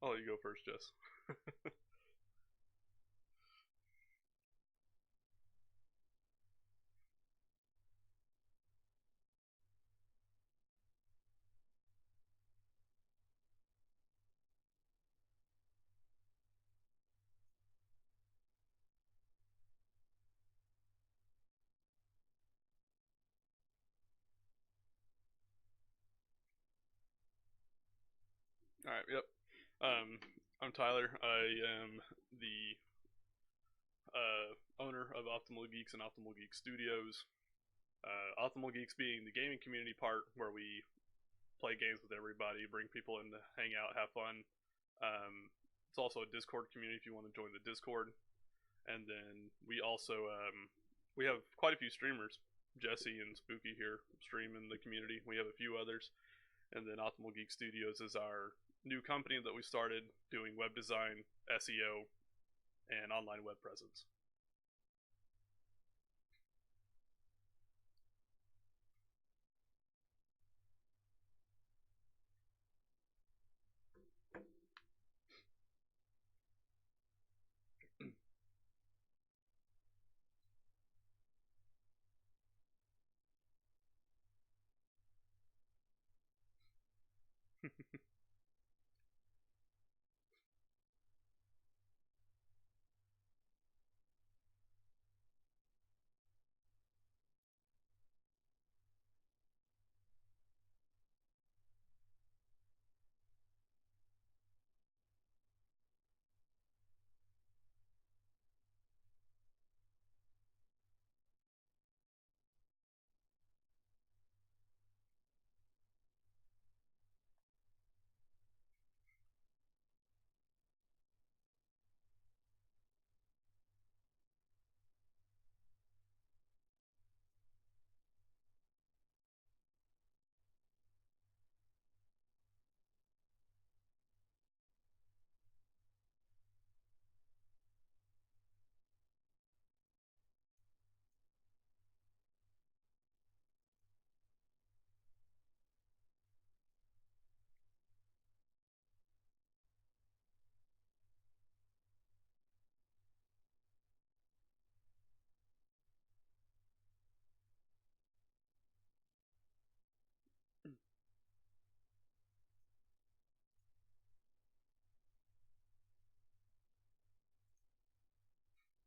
I'll let you go first, Jess. Alright, yep. I'm Tyler. I am the owner of Optimal Geeks and Optimal Geek Studios. Optimal Geeks being the gaming community part where we play games with everybody, bring people in to hang out, have fun. It's also a Discord community if you want to join the Discord. And then we also we have quite a few streamers. Jesse and Spookiie here stream in the community. We have a few others. And then Optimal Geek Studios is our new company that we started doing web design, SEO, and online web presence.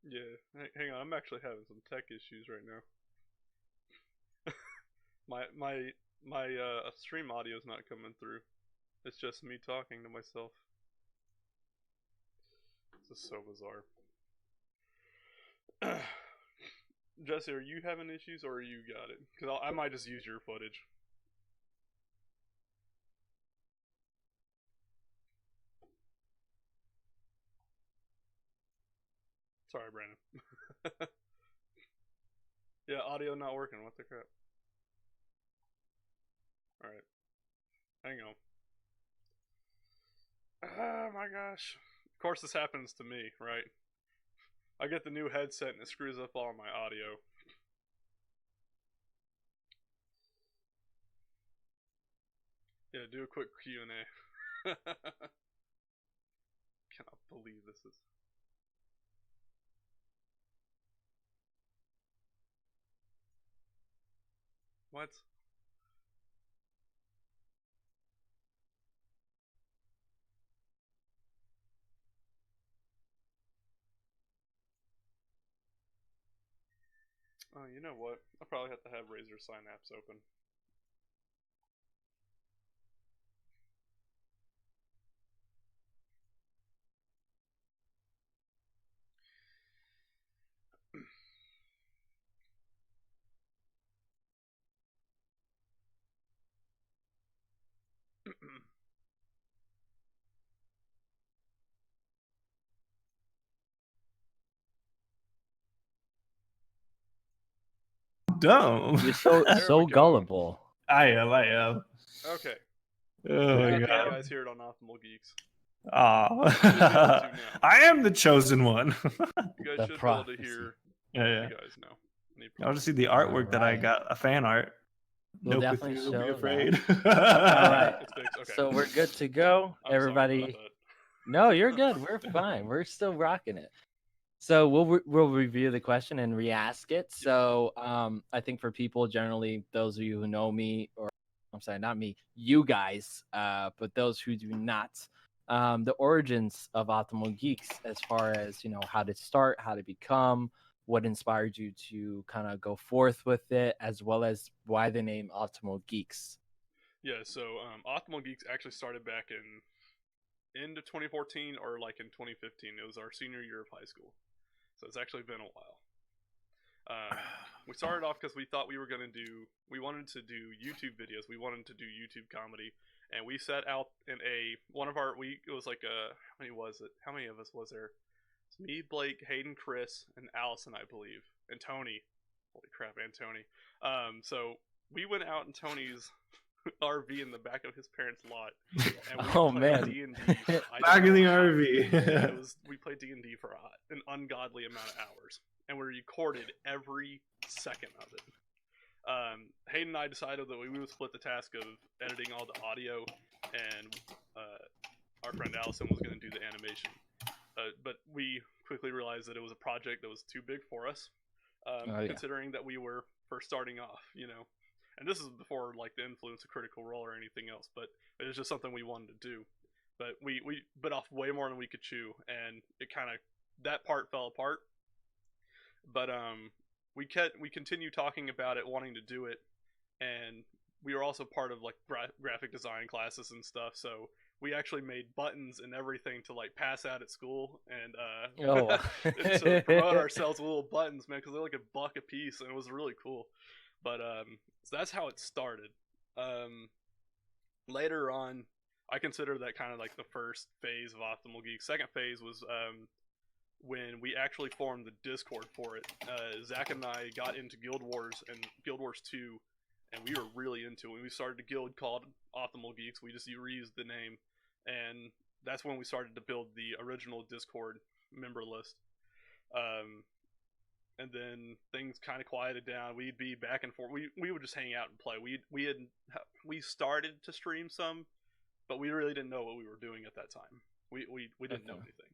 Yeah, hang on. I'm actually having some tech issues right now. my stream audio is not coming through. It's just me talking to myself. This is so bizarre. Jesse, are you having issues or you got it? Because I might just use your footage. Sorry, Brandon. Yeah, audio not working. What the crap? Alright. Hang on. Oh my gosh. Of course this happens to me, right? I get the new headset and it screws up all my audio. Yeah, do a quick Q&A. Cannot believe this is... What? Oh, you know what? I probably have to have Razer Synapse open. Dumb. You're so gullible. I am. Okay. Oh my You god. guys hear it on Optimal Geeks. Aw. I am the chosen one. You guys The should be able to prophecy. hear Yeah. you guys now. I'll just see the artwork that I Alright. got, a fan art. We'll No definitely Cthulhu, show be that. afraid. Alright. It's fixed. Okay. So we're good to go. I'm sorry Everybody, about that. No, you're good. We're fine. We're still rocking it. So we'll review the question and re-ask it. So I think for people generally, those of you who know me, or I'm sorry, not me, you guys, but those who do not, the origins of Optimal Geeks, as far as how to start, how to become, what inspired you to kind of go forth with it, as well as why the name Optimal Geeks. Yeah, so Optimal Geeks actually started back in end of 2014 or like in 2015. It was our senior year of high school, so it's actually been a while. We started off because we thought we wanted to do YouTube videos. We wanted to do YouTube comedy, and we set out in it was like how many of us was there? It's me, Blake, Hayden, Chris, and Allison, I believe, and Tony. Holy crap, and Tony. So we went out in Tony's RV in the back of his parents' lot, and we played D&D. Back in the RV. We played D&D for an ungodly amount of hours, and we recorded every second of it. Hayden and I decided that we would split the task of editing all the audio, and our friend Allison was going to do the animation. But we quickly realized that it was a project that was too big for us, considering that we were first starting off, And this is before like the influence of Critical Role or anything else, but it was just something we wanted to do. But we bit off way more than we could chew, and that part fell apart. But we continued talking about it, wanting to do it, and we were also part of like graphic design classes and stuff. So we actually made buttons and everything to like pass out at school, and to promote ourselves with little buttons, man, because they're like $1 a piece, and it was really cool. But so that's how it started. Later on, I consider that kind of like the first phase of Optimal Geeks. Second phase was when we actually formed the Discord for it. Zach and I got into Guild Wars and Guild Wars 2, and we were really into it. We started a guild called Optimal Geeks. We just reused the name, and that's when we started to build the original Discord member list. And then things kind of quieted down. We'd be back and forth. We would just hang out and play. We started to stream some, but we really didn't know what we were doing at that time. We didn't know anything.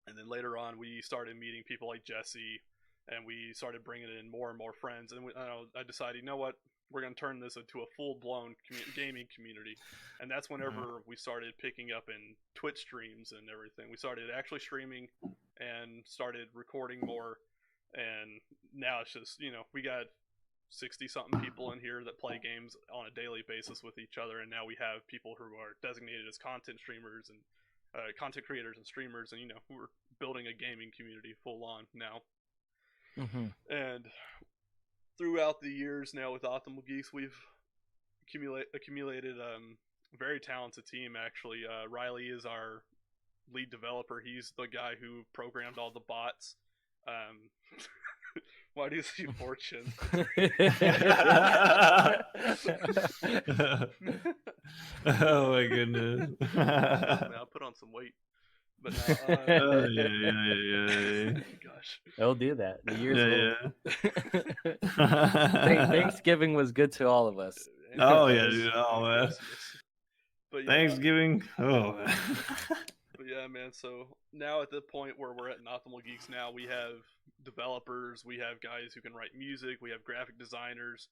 And then later on, we started meeting people like Jesse, and we started bringing in more and more friends. And I decided, you know what? We're going to turn this into a full-blown gaming community. And that's whenever we started picking up in Twitch streams and everything. We started actually streaming and started recording more. And now it's just, we got 60-something people in here that play games on a daily basis with each other. And now we have people who are designated as content streamers and content creators and streamers. And, we're building a gaming community full on now. And throughout the years now with Optimal Geeks, we've accumulated a very talented team, actually. Riley is our lead developer. He's the guy who programmed all the bots. Why do you see Fortune? Oh my goodness. I'll put on some weight. But yeah. Gosh, it'll do that. The years Thanksgiving was good to all of us. Oh yeah, dude. Oh man. But, Thanksgiving. Oh. But yeah, man. So now at the point where we're at in Optimal Geeks now, we have developers, we have guys who can write music, we have graphic designers,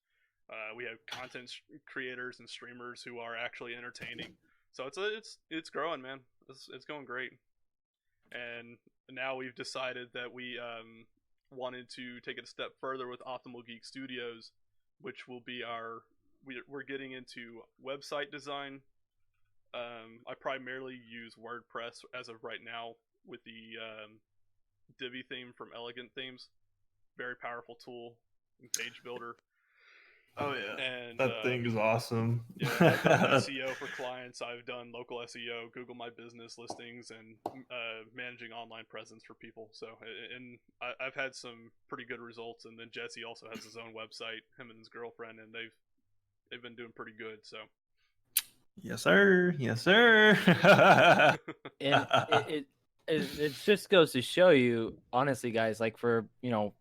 we have content creators and streamers who are actually entertaining. So it's growing, man. It's going great. And now we've decided that we wanted to take it a step further with Optimal Geek Studios, which will be we're getting into website design. I primarily use WordPress as of right now with the Divi theme from Elegant Themes. Very powerful tool and page builder. Oh yeah, and that thing is awesome. Yeah, I've done SEO for clients. I've done local SEO, Google My Business listings, and managing online presence for people. So, and I've had some pretty good results. And then Jesse also has his own website, him and his girlfriend, and they've been doing pretty good. So. Yes, sir. Yes, sir. And it just goes to show you, honestly, guys. Like for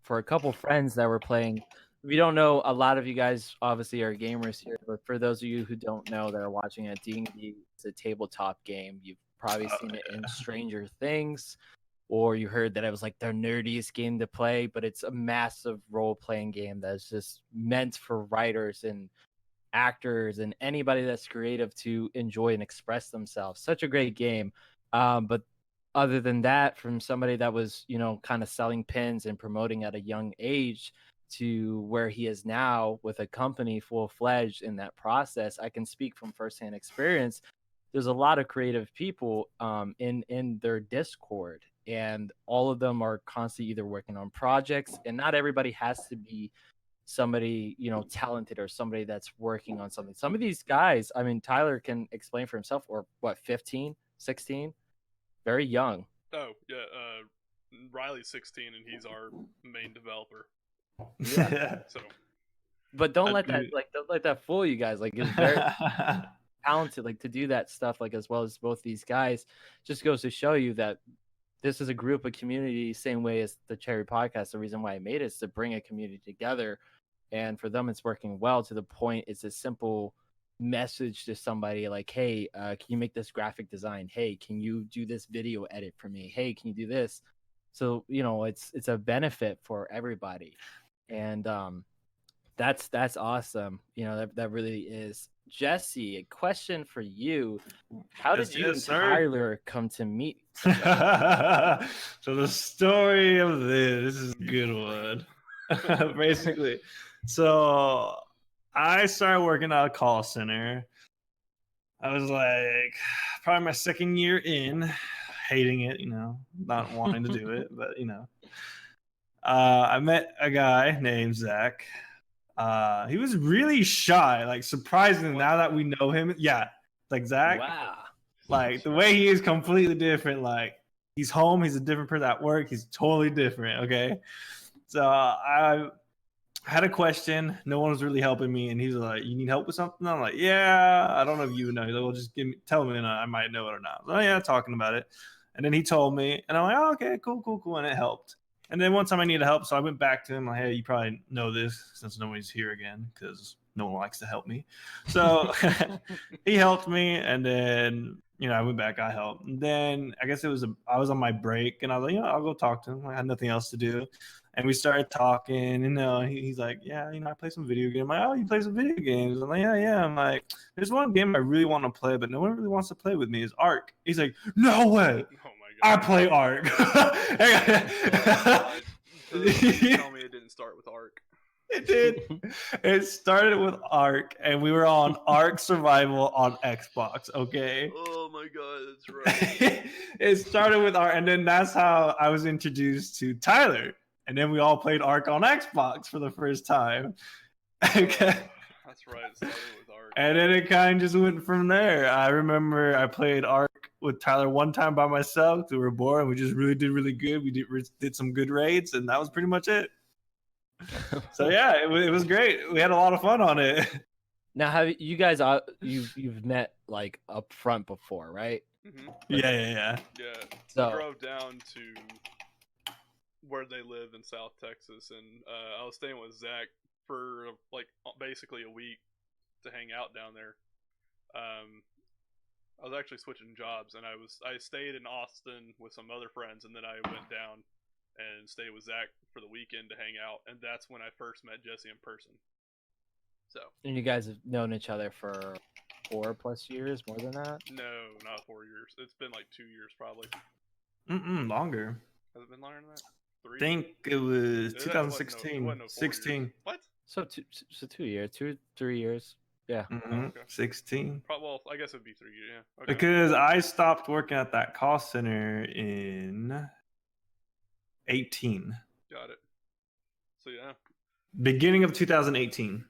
a couple friends that were playing If you don't know, a lot of you guys obviously are gamers here, but for those of you who don't know that are watching it, D&D is a tabletop game. You've probably seen it in Stranger Things, or you heard that it was like their nerdiest game to play, but it's a massive role-playing game that's just meant for writers and actors and anybody that's creative to enjoy and express themselves. Such a great game. But other than that, from somebody that was, kind of selling pins and promoting at a young age to where he is now with a company full-fledged in that process, I can speak from firsthand experience. There's a lot of creative people in their Discord, and all of them are constantly either working on projects, and not everybody has to be somebody talented or somebody that's working on something. Some of these guys, I mean, Tyler can explain for himself, or what, 15, 16, very young. Oh yeah, Riley's 16 and he's our main developer. Yeah. So, but don't let that fool you guys. Like, it's very talented, like, to do that stuff, like, as well as both these guys. Just goes to show you that this is a group, of community, same way as the Cherry Podcast. The reason why I made it is to bring a community together, and for them, it's working well. To the point, it's a simple message to somebody like, hey, can you make this graphic design? Hey, can you do this video edit for me? Hey, can you do this? So it's a benefit for everybody, and that's awesome. That really is. Jesse, a question for you: how did you and Tyler come to meet? So the story of this is a good one. Basically, so I started working at a call center. I was like probably my second year in, hating it, not wanting to do it, but I met a guy named Zach. He was really shy, like surprisingly. Now that we know him, yeah, like Zach. Wow. Like the way he is completely different. Like he's home, he's a different person at work. He's totally different. Okay, so I had a question. No one was really helping me, and he's like, "You need help with something?" I'm like, "Yeah, I don't know if you know." He's like, "Well, just tell me, and I might know it or not." Oh yeah, talking about it, and then he told me, and I'm like, "Oh, okay, cool," and it helped. And then one time I needed help, so I went back to him like, "Hey, you probably know this since nobody's here again, because no one likes to help me." So he helped me, and then I went back, I helped. And then I guess I was on my break, and I was like, I'll go talk to him. I had nothing else to do, and we started talking. And he's like, "Yeah, I play some video games." I'm like, "Oh, you play some video games?" I'm like, "Yeah." I'm like, "There's one game I really want to play, but no one really wants to play with me. Is Ark." He's like, "No way." oh my I god, play Ark. tell me it didn't start with Ark. It did. It started with Ark, and we were on Ark Survival on Xbox. Okay. Oh my god, that's right. It started with Ark, and then that's how I was introduced to Tyler. And then we all played Ark on Xbox for the first time. Okay. That's right. It started with Ark. And then it kind of just went from there. I remember I played Ark with Tyler one time by myself. We were bored, and we just did really good. We did some good raids, and that was pretty much it. So yeah, it was great. We had a lot of fun on it. Now, have you guys you've met like up front before, right? Mm-hmm. Yeah. So I drove down to where they live in South Texas, and I was staying with Zach for like basically a week to hang out down there. I was actually switching jobs, and I stayed in Austin with some other friends, and then I went down and stayed with Zach for the weekend to hang out, and that's when I first met Jesse in person. So. And you guys have known each other for 4+ years, more than that? No, not 4 years. It's been like 2 years probably. Longer. Has it been longer than that? 3? I think it was It 2016. wasn't no 4 16. years. What? So 2 years, 3 years. Yeah. Okay. 16. Well, I guess it would be 3 years. Yeah. Okay. Because I stopped working at that call center in 18. Got it. So yeah. Beginning of 2018.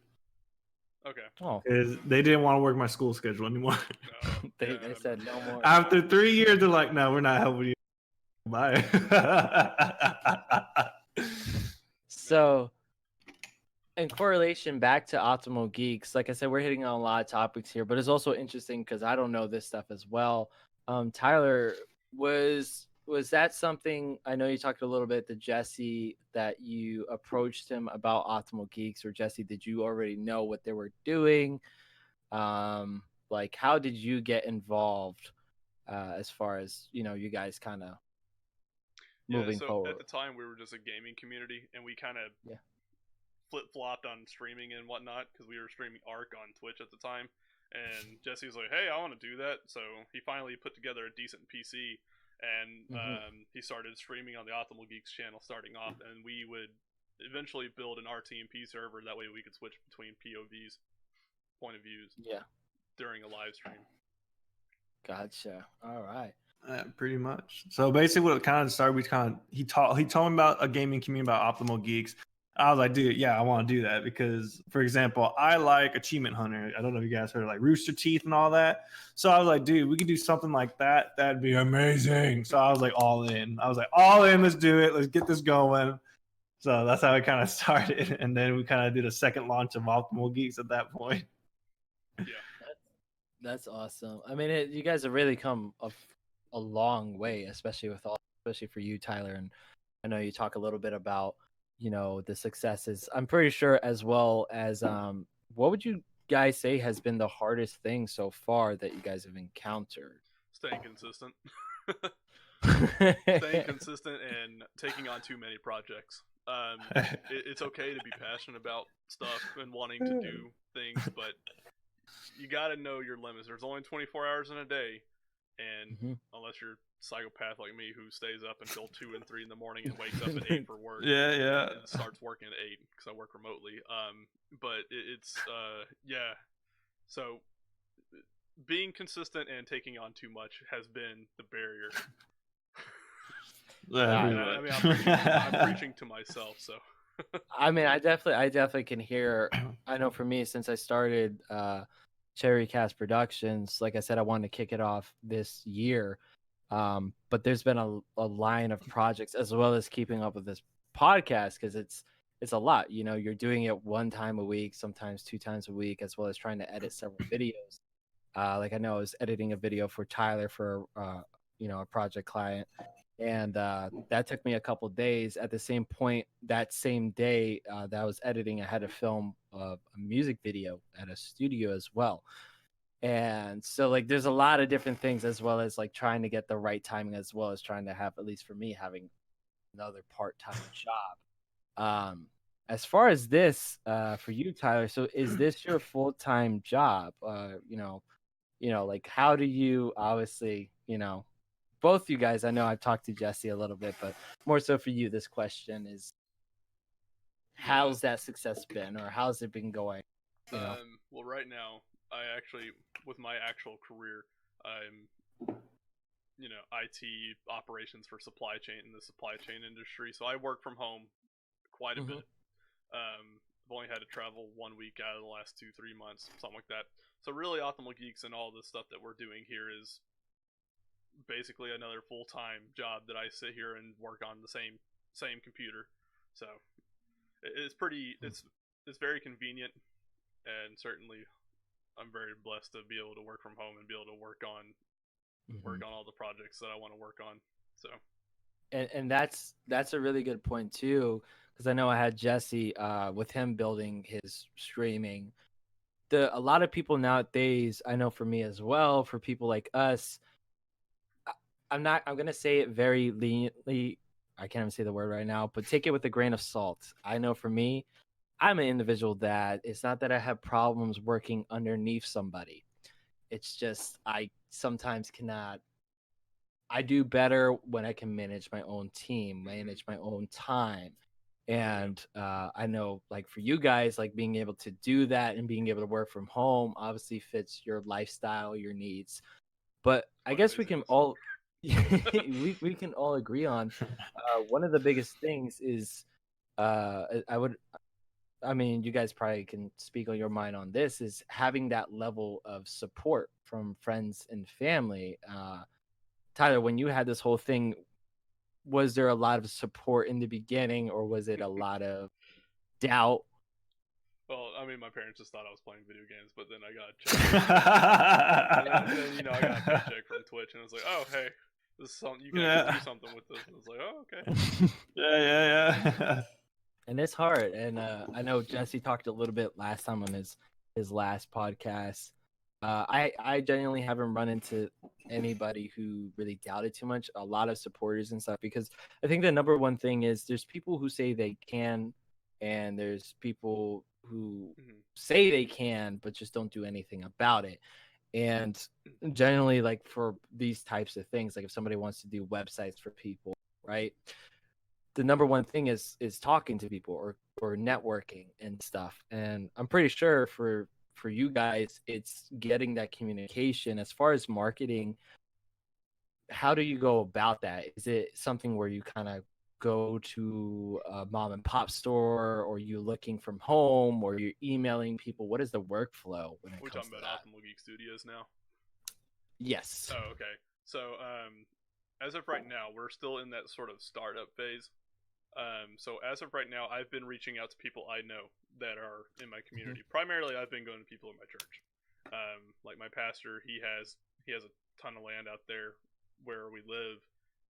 Okay. Oh, Because they didn't want to work my school schedule anymore. No, they said no more. After 3 years, they're like, "No, we're not helping you." Bye. So, in correlation back to Optimal Geeks, like I said, we're hitting on a lot of topics here, but it's also interesting because I don't know this stuff as well. Tyler, was was that something? I know you talked a little bit to Jesse that you approached him about Optimal Geeks, or Jesse, did you already know what they were doing? Like, how did you get involved as far as you guys kind of moving forward? At the time, we were just a gaming community, and we kind of flip-flopped on streaming and whatnot because we were streaming Arc on Twitch at the time. And Jesse was like, hey, I want to do that. So he finally put together a decent PC, and he started streaming on the Optimal Geeks channel starting off, and we would eventually build an RTMP server. That way we could switch between POVs, point of views, during a live stream. Gotcha. All right. Pretty much. So basically, what it kind of started, he told me about a gaming community about Optimal Geeks. I was like, dude, yeah, I want to do that because, for example, I like Achievement Hunter. I don't know if you guys heard of like Rooster Teeth and all that. So I was like, dude, we could do something like that. That'd be amazing. So I was like, all in. I was like, all in. Let's do it. Let's get this going. So that's how it kind of started. And then we kind of did a second launch of Optimal Geeks at that point. Yeah. That's awesome. I mean, you guys have really come a long way, especially for you, Tyler. And I know you talk a little bit about the successes. I'm pretty sure, as well as what would you guys say has been the hardest thing so far that you guys have encountered? Staying consistent. Staying consistent and taking on too many projects. It's okay to be passionate about stuff and wanting to do things, but you got to know your limits. There's only 24 hours in a day, and unless you're psychopath like me who stays up until 2 and 3 in the morning and wakes up at 8 for work. And starts working at 8 because I work remotely. But it's so being consistent and taking on too much has been the barrier. I mean, I'm preaching to myself. So I mean, I definitely can hear. I know for me, since I started Cherrycast Productions, like I said, I wanted to kick it off this year. But there's been a line of projects as well as keeping up with this podcast because it's a lot. You're doing it 1 time a week, sometimes 2 times a week, as well as trying to edit several videos. Like I know I was editing a video for Tyler for a project client, and that took me a couple days. At the same point, that same day that I was editing, I had to film a music video at a studio as well. And so like there's a lot of different things, as well as like trying to get the right timing, as well as trying to have, at least for me, having another part-time job. As far as this for you, Tyler, so is this your full-time job? Like how do you, obviously, both you guys, I know I've talked to Jesse a little bit, but more so for you, this question is, how's that success been, or how's it been going? Well, right now, I actually, with my actual career, I'm, IT operations for supply chain in the supply chain industry. So I work from home quite a bit. I've only had to travel 1 week out of the last 2-3 months, something like that. So really, Optimal Geeks and all the stuff that we're doing here is basically another full-time job that I sit here and work on the same computer. So it's pretty, it's very convenient, and certainly I'm very blessed to be able to work from home and be able to work on all the projects that I want to work on. So, and that's a really good point too, because I know I had Jesse with him building his streaming. A lot of people nowadays, I know for me as well, for people like us, I'm gonna say it very leniently. I can't even say the word right now, but take it with a grain of salt. I know for me, I'm an individual that it's not that I have problems working underneath somebody. It's just I sometimes cannot. I do better when I can manage my own team, manage my own time. And I know, like for you guys, like being able to do that and being able to work from home obviously fits your lifestyle, your needs. But I guess we can all we can all agree on one of the biggest things is I mean, you guys probably can speak on your mind on this, is having that level of support from friends and family. Tyler, when you had this whole thing, was there a lot of support in the beginning, or was it a lot of doubt? Well, I mean, my parents just thought I was playing video games, but then I got a check. I got a paycheck from Twitch, and I was like, oh, hey, This is something you can actually do something with this. And I was like, oh, okay. Yeah. And it's hard. And I know Jesse talked a little bit last time on his last podcast. I genuinely haven't run into anybody who really doubted too much. A lot of supporters and stuff, because I think the number one thing is there's people who say they can, and there's people who say they can but just don't do anything about it. And generally, like for these types of things, like if somebody wants to do websites for people, right? The number one thing is talking to people or networking and stuff. And I'm pretty sure for you guys, it's getting that communication. As far as marketing, how do you go about that? Is it something where you kind of go to a mom and pop store, or you looking from home, or you're emailing people? What is the workflow when it We're comes talking to about that? Optimal Geek Studios now. Yes. Oh, okay. So, as of right now, we're still in that sort of startup phase. So as of right now, I've been reaching out to people I know that are in my community. Primarily, I've been going to people in my church. Like my pastor, he has a ton of land out there where we live,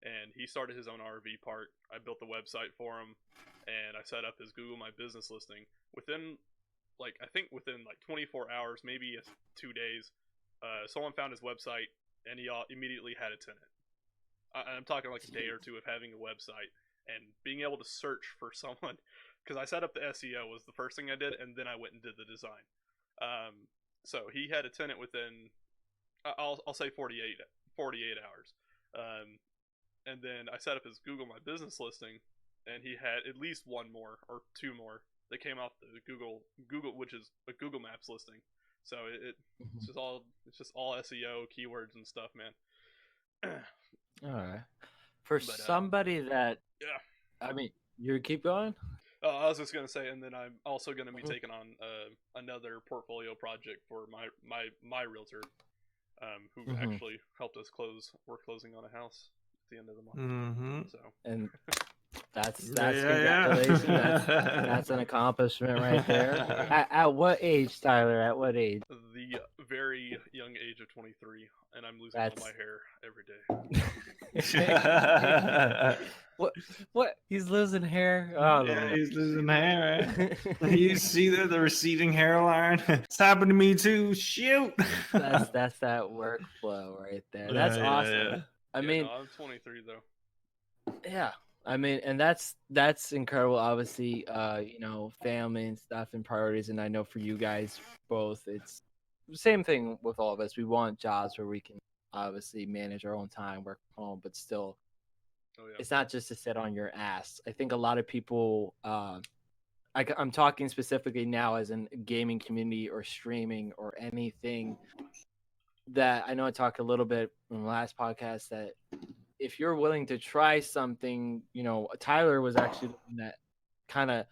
and he started his own RV park. I built the website for him, and I set up his Google My Business listing. Within 24 hours, maybe 2 days, someone found his website, and he immediately had a tenant. I'm talking like a day or two of having a website and being able to search for someone, because I set up the SEO was the first thing I did, and then I went and did the design. So he had a tenant within, I'll say 48 hours. And then I set up his Google My Business listing, and he had at least one more or two more that came off the Google, which is a Google Maps listing. So it's just all SEO keywords and stuff, man. All right. For somebody that, I mean, you keep going. I was just gonna say, and then I'm also gonna be taking on another portfolio project for my realtor, who actually helped us close. We're closing on a house at the end of the month. So, and that's congratulations. That's an accomplishment right there. At what age, Tyler? At what age? The very young age of 23, and I'm losing all my hair every day. What? He's losing hair? Oh, yeah, he's losing hair. Right? You see the receding hairline? It's happened to me too. Shoot. That's that workflow right there. That's awesome. Yeah. I mean, no, I'm 23 though. Yeah. I mean, and that's incredible. Obviously, family and stuff and priorities. And I know for you guys both, it's the same thing with all of us. We want jobs where we can obviously manage our own time, work from home, but still, it's not just to sit on your ass. I think a lot of people, I'm talking specifically now as in gaming community or streaming or anything, that I know I talked a little bit in the last podcast that if you're willing to try something, Tyler was actually the one that kind of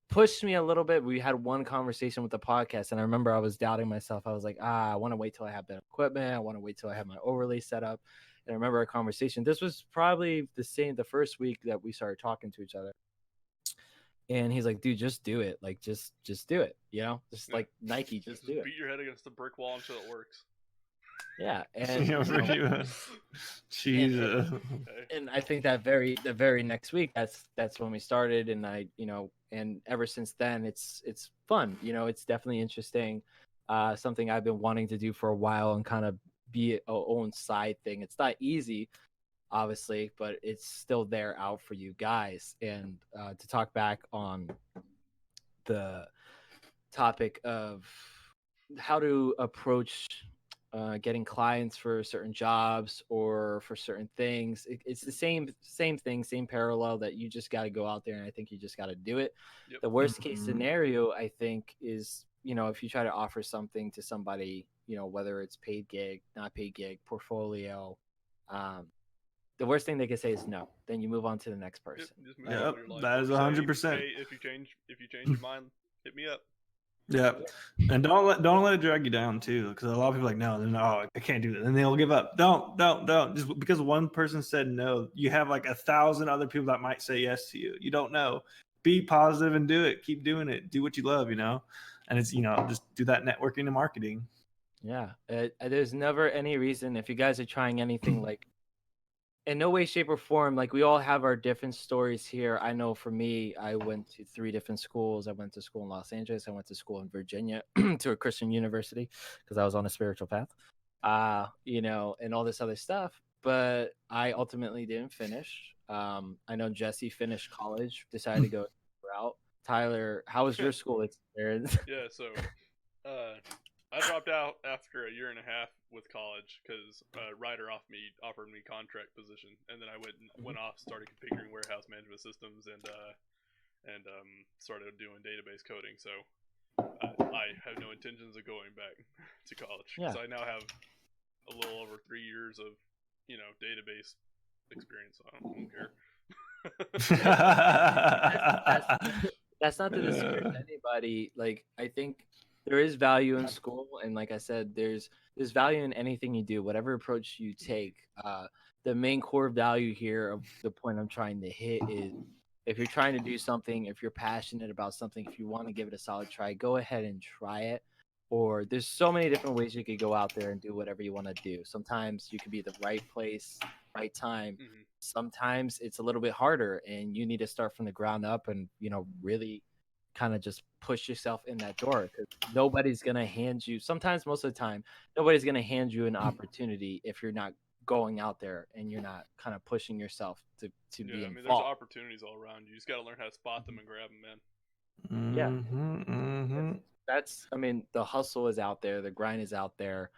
pushed me a little bit. We had one conversation with the podcast, and I remember I was doubting myself. I was like, I want to wait till I have better equipment. I want to wait till I have my overlay set up. And I remember our conversation. This was probably the first week that we started talking to each other. And he's like, dude, just do it. Like, just do it. Like Nike, just do it. Beat your head against the brick wall until it works. Yeah, and Jesus. And I think that the very next week, that's when we started, and and ever since then, it's fun. It's definitely interesting. Something I've been wanting to do for a while and kind of be a own side thing. It's not easy, obviously, but it's still there out for you guys. And to talk back on the topic of how to approach getting clients for certain jobs or for certain things, it's the same thing, same parallel, that you just got to go out there, and I think you just got to do it. Yep. The worst case scenario, I think, is if you try to offer something to somebody, whether it's paid gig, not paid gig, portfolio, the worst thing they can say is no. Then you move on to the next person. Yep, that is 100%. If you change your mind, hit me up. Yeah, and don't let it drag you down too, because a lot of people are like, no, I can't do that, and they'll give up. Don't. Just because one person said no, you have like 1,000 other people that might say yes to you. You don't know. Be positive and do it. Keep doing it. Do what you love, and it's just do that networking and marketing. Yeah, there's never any reason, if you guys are trying anything like in no way, shape, or form, like we all have our different stories here. I know for me, I went to 3 different schools. I went to school in Los Angeles. I went to school in Virginia to a Christian university because I was on a spiritual path, and all this other stuff. But I ultimately didn't finish. I know Jesse finished college, decided to go route. Tyler, how was your school experience? Yeah, so I dropped out after a year and a half with college because Ryder offered me contract position, and then I went off, started configuring warehouse management systems, and started doing database coding. So I have no intentions of going back to college. Yeah. So I now have a little over 3 years of database experience. So I don't care. That's not to discourage anybody. Like, I think there is value in school, and like I said, there's value in anything you do, whatever approach you take. The main core value here of the point I'm trying to hit is, if you're trying to do something, if you're passionate about something, if you want to give it a solid try, go ahead and try it. Or there's so many different ways you could go out there and do whatever you want to do. Sometimes you could be the right place, right time. Mhm. Sometimes it's a little bit harder, and you need to start from the ground up and really kind of just push yourself in that door, because nobody's gonna hand you. Sometimes, most of the time, nobody's gonna hand you an opportunity if you're not going out there and you're not kind of pushing yourself to be Yeah, I mean, there's involved. opportunities all around. You just got to learn how to spot them and grab them, man. Yeah. Mm-hmm. That's, I mean, the hustle is out there, the grind is out there.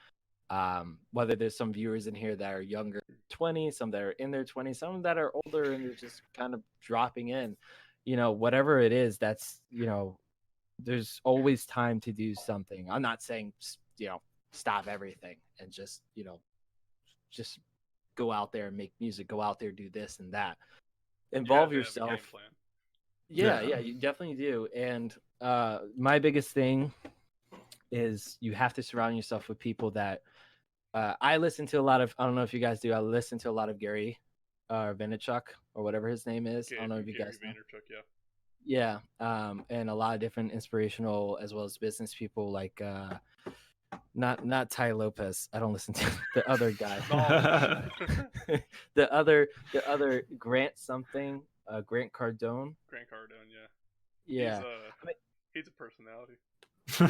Whether there's some viewers in here that are younger, 20, some that are in their 20s, some that are older and they're just kind of dropping in, whatever it is, that's, there's always time to do something. I'm not saying, stop everything and just go out there and make music, go out there, do this and that. Involve You have to have a game yourself. plan. Yeah, you definitely do. And my biggest thing is you have to surround yourself with people that I listen to a lot of. I don't know if you guys do. I listen to a lot of Gary Vaynerchuk or whatever his name is. I don't know if you guys know. Vaynerchuk, Yeah, and a lot of different inspirational as well as business people, like not Ty Lopez. I don't listen to the other guy. the other Grant something, Grant Cardone. Grant Cardone, yeah. Yeah, He's a personality.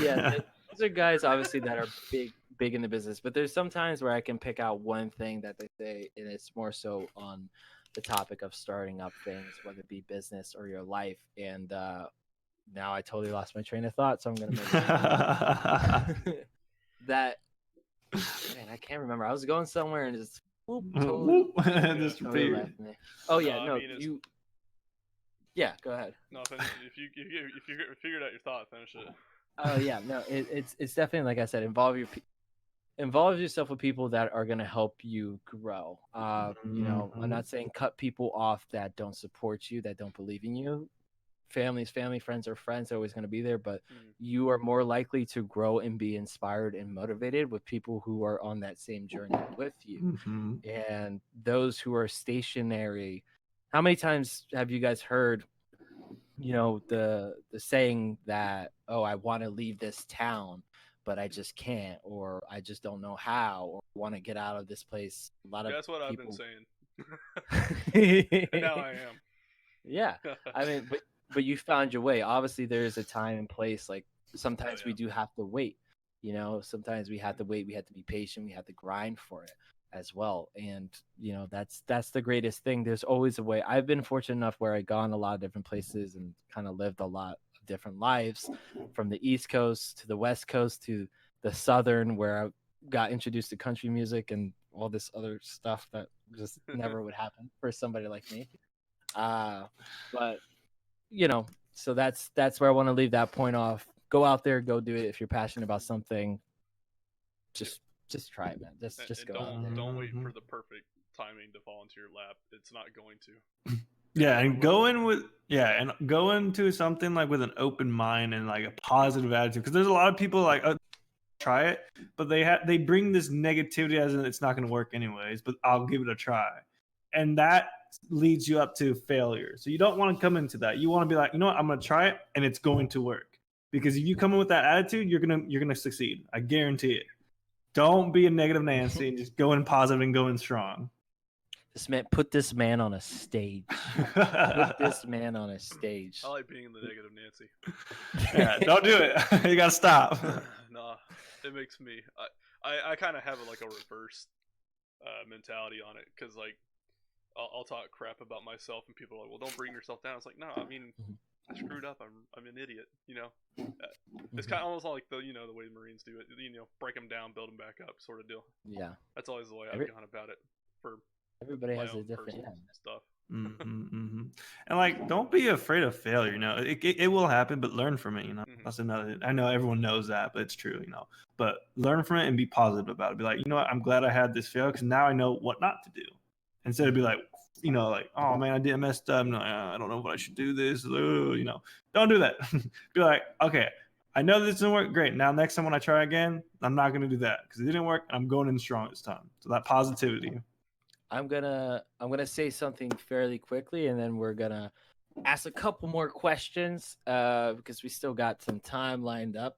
Yeah, those are guys obviously that are big in the business, but there's some times where I can pick out one thing that they say, and it's more so on the topic of starting up things, whether it be business or your life. And now I totally lost my train of thought, so I'm gonna make that. Man, I can't remember. I was going somewhere and just totally left me. Oh yeah, no, you. Yeah, go ahead. No, if you figured out your thought, finish it. Oh yeah, no, it's definitely, like I said, involve yourself with people that are gonna help you grow. I'm not saying cut people off that don't support you, that don't believe in you. Family's family, friends are friends, they're always gonna be there, but you are more likely to grow and be inspired and motivated with people who are on that same journey with you. And those who are stationary. How many times have you guys heard the saying that, oh, I want to leave this town but I just can't, or I just don't know how, or want to get out of this place? A lot of that's what people... I've been saying. And now I am. Yeah, I mean, but you found your way. Obviously there is a time and place. Like sometimes we do have to wait, sometimes we have to wait, we have to be patient, we have to grind for it as well. And that's the greatest thing. There's always a way. I've been fortunate enough where I've gone a lot of different places and kind of lived a lot of different lives, from the East Coast to the West Coast to the Southern, where I got introduced to country music and all this other stuff that just never would happen for somebody like me. But so that's where I want to leave that point off. Go out there, go do it. If you're passionate about something, just try it, man. Just go out there. Don't wait for the perfect timing to fall into your lap. It's not going to. Yeah, and go into something like with an open mind and like a positive attitude, because there's a lot of people like try it, but they bring this negativity as in it's not going to work anyways, but I'll give it a try, and that leads you up to failure. So you don't want to come into that. You want to be like, you know what, I'm going to try it and it's going to work. Because if you come in with that attitude, you're gonna succeed. I guarantee it. Don't be a negative Nancy and just go in positive and go in strong. Put this man on a stage. Put this man on a stage. I like being the negative Nancy. Yeah, don't do it. You gotta stop. Nah, it makes me. I kind of have like a reverse mentality on it, because like I'll talk crap about myself and people are like, well, don't bring yourself down. It's like, no, I mean, I screwed up. I'm an idiot. You know, it's kind of almost like the the way the Marines do it. Break them down, build them back up, sort of deal. Yeah, that's always the way I've gone about it for everybody my has a own different personal stuff. And like, don't be afraid of failure. It will happen, but learn from it. That's another. I know everyone knows that, but it's true. But learn from it and be positive about it. Be like, what? I'm glad I had this fail, because now I know what not to do. Instead of be like, like, oh man, I did messed up. I don't know what I should do this. Don't do that. Be like, okay, I know this didn't work. Great. Now next time when I try again, I'm not going to do that because it didn't work. I'm going in strong this time. So that positivity. I'm gonna say something fairly quickly, and then we're gonna ask a couple more questions because we still got some time lined up.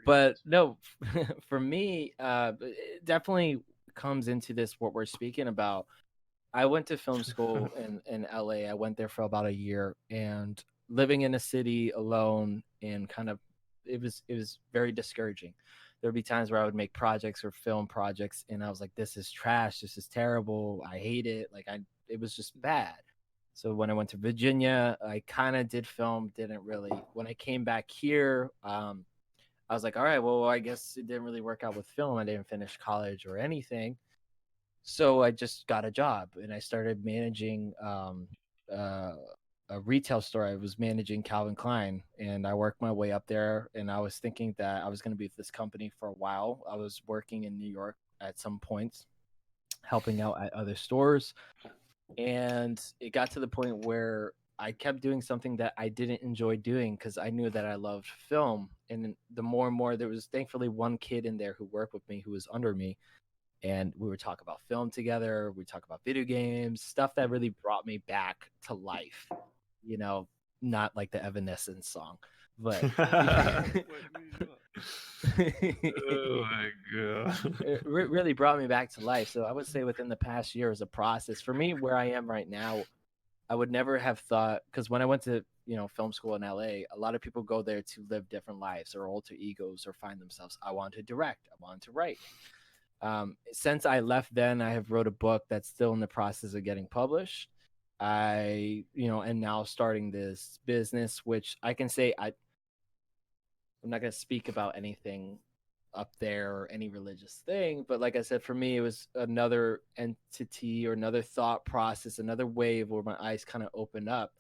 But no, for me, it definitely comes into this what we're speaking about. I went to film school in LA. I went there for about a year, and living in a city alone, and kind of it was very discouraging. There would be times where I would make projects or film projects, and I was like, this is trash, this is terrible, I hate it. It was just bad. So when I went to Virginia, I kind of did film, didn't really. When I came back here, I was like, all right, well, I guess it didn't really work out with film. I didn't finish college or anything. So I just got a job, and I started managing a retail store. I was managing Calvin Klein, and I worked my way up there, and I was thinking that I was going to be with this company for a while. I was working in New York at some points, helping out at other stores, and it got to the point where I kept doing something that I didn't enjoy doing because I knew that I loved film. And the more and more, there was thankfully one kid in there who worked with me, who was under me, and we would talk about film together. We talk about video games, stuff that really brought me back to life. Not like the Evanescence song, but oh my god, it really brought me back to life. So I would say within the past year is a process for me. Where I am right now, I would never have thought, because when I went to film school in LA, a lot of people go there to live different lives or alter egos or find themselves. I want to direct, I want to write. Since I left then, I have wrote a book that's still in the process of getting published. I am now starting this business, which I can say I'm not going to speak about anything up there or any religious thing, but like I said, for me, it was another entity or another thought process, another wave where my eyes kind of opened up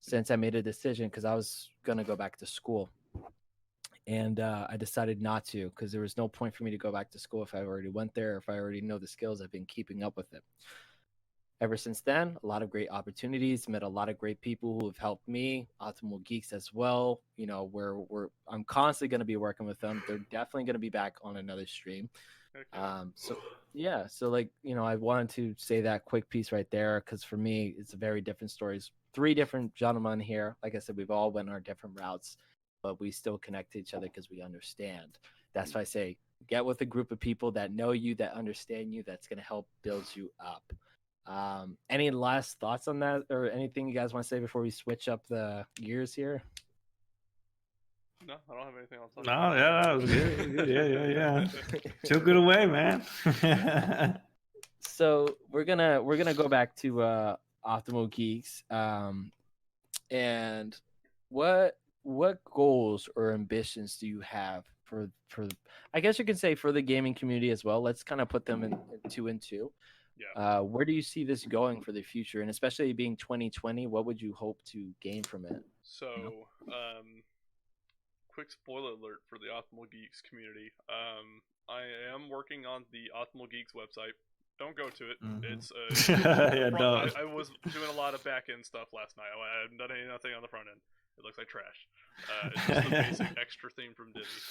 since I made a decision, because I was going to go back to school. And I decided not to, because there was no point for me to go back to school if I already went there, if I already know the skills. I've been keeping up with it. Ever since then, a lot of great opportunities, met a lot of great people who have helped me, Optimal Geeks as well. I'm constantly going to be working with them. They're definitely going to be back on another stream. Okay. I wanted to say that quick piece right there, because for me, it's a very different stories. 3 different gentlemen here. Like I said, we've all went our different routes, but we still connect to each other because we understand. That's why I say, get with a group of people that know you, that understand you, that's going to help build you up. Any last thoughts on that, or anything you guys want to say before we switch up the gears here? No, I don't have anything else. No, yeah, that was good. Yeah. Took it away, man. So we're gonna go back to Optimal Geeks. And what goals or ambitions do you have for I guess you can say for the gaming community as well? Let's kind of put them in 2 and 2. Yeah. Where do you see this going for the future, and especially being 2020? What would you hope to gain from it? So, quick spoiler alert for the Optimal Geeks community. I am working on the Optimal Geeks website. Don't go to it. Mm-hmm. It's I was doing a lot of back end stuff last night. I haven't done anything on the front end. It looks like trash. It's just the basic extra theme from Disney.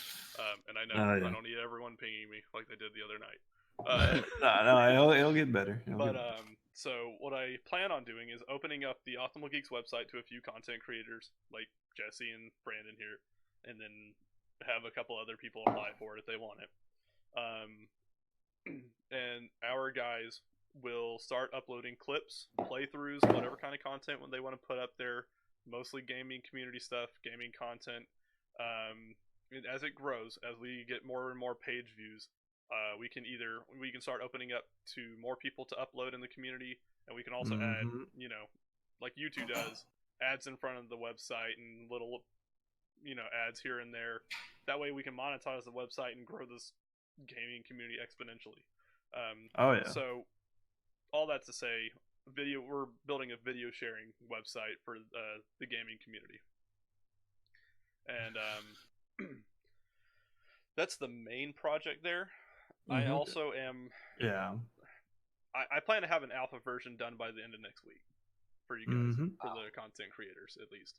And I know I don't need everyone pinging me like they did the other night. It'll get better. So what I plan on doing is opening up the Optimal Geeks website to a few content creators like Jesse and Brandon here, and then have a couple other people apply for it if they want it. And our guys will start uploading clips, playthroughs, whatever kind of content when they want to put up there. Mostly gaming community stuff, gaming content. And as it grows, as we get more and more page views, we can start opening up to more people to upload in the community, and we can also add, like YouTube does, ads in front of the website and little, ads here and there. That way we can monetize the website and grow this gaming community exponentially. So all that to say, we're building a video sharing website for the gaming community, and that's the main project there. I also am. Yeah. I plan to have an alpha version done by the end of next week for you guys, for the content creators at least.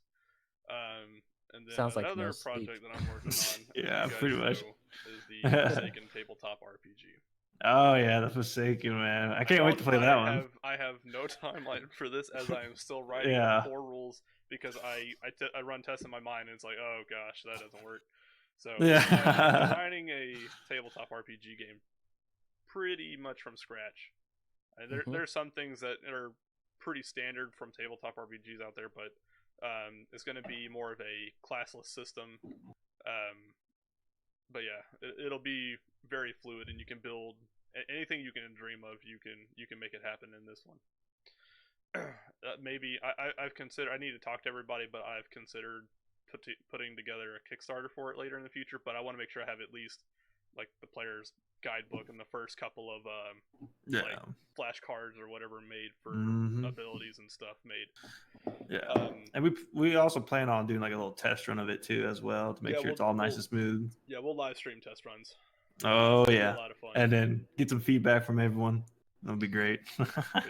And then Sounds like another no project that I'm working on, Yeah, you guys pretty much. is the Forsaken tabletop RPG. Oh yeah, the Forsaken, man. I can't wait to play that one. I have no timeline for this, as I am still writing core rules, because I run tests in my mind and it's like, oh gosh, that doesn't work. So I'm designing a tabletop RPG game pretty much from scratch. And there's some things that are pretty standard from tabletop RPGs out there, but it's going to be more of a classless system. But yeah, it'll be very fluid, and you can build anything you can dream of. You can make it happen in this one. Maybe I've considered. I need to talk to everybody, but I've considered putting together a Kickstarter for it later in the future. But I want to make sure I have at least like the player's guidebook and the first couple of like flashcards or whatever made for abilities and stuff made. Yeah, and we also plan on doing like a little test run of it too as well to make sure it's all nice and smooth. Yeah, we'll live stream test runs. Oh yeah, a lot of fun. And then get some feedback from everyone. That'll be great.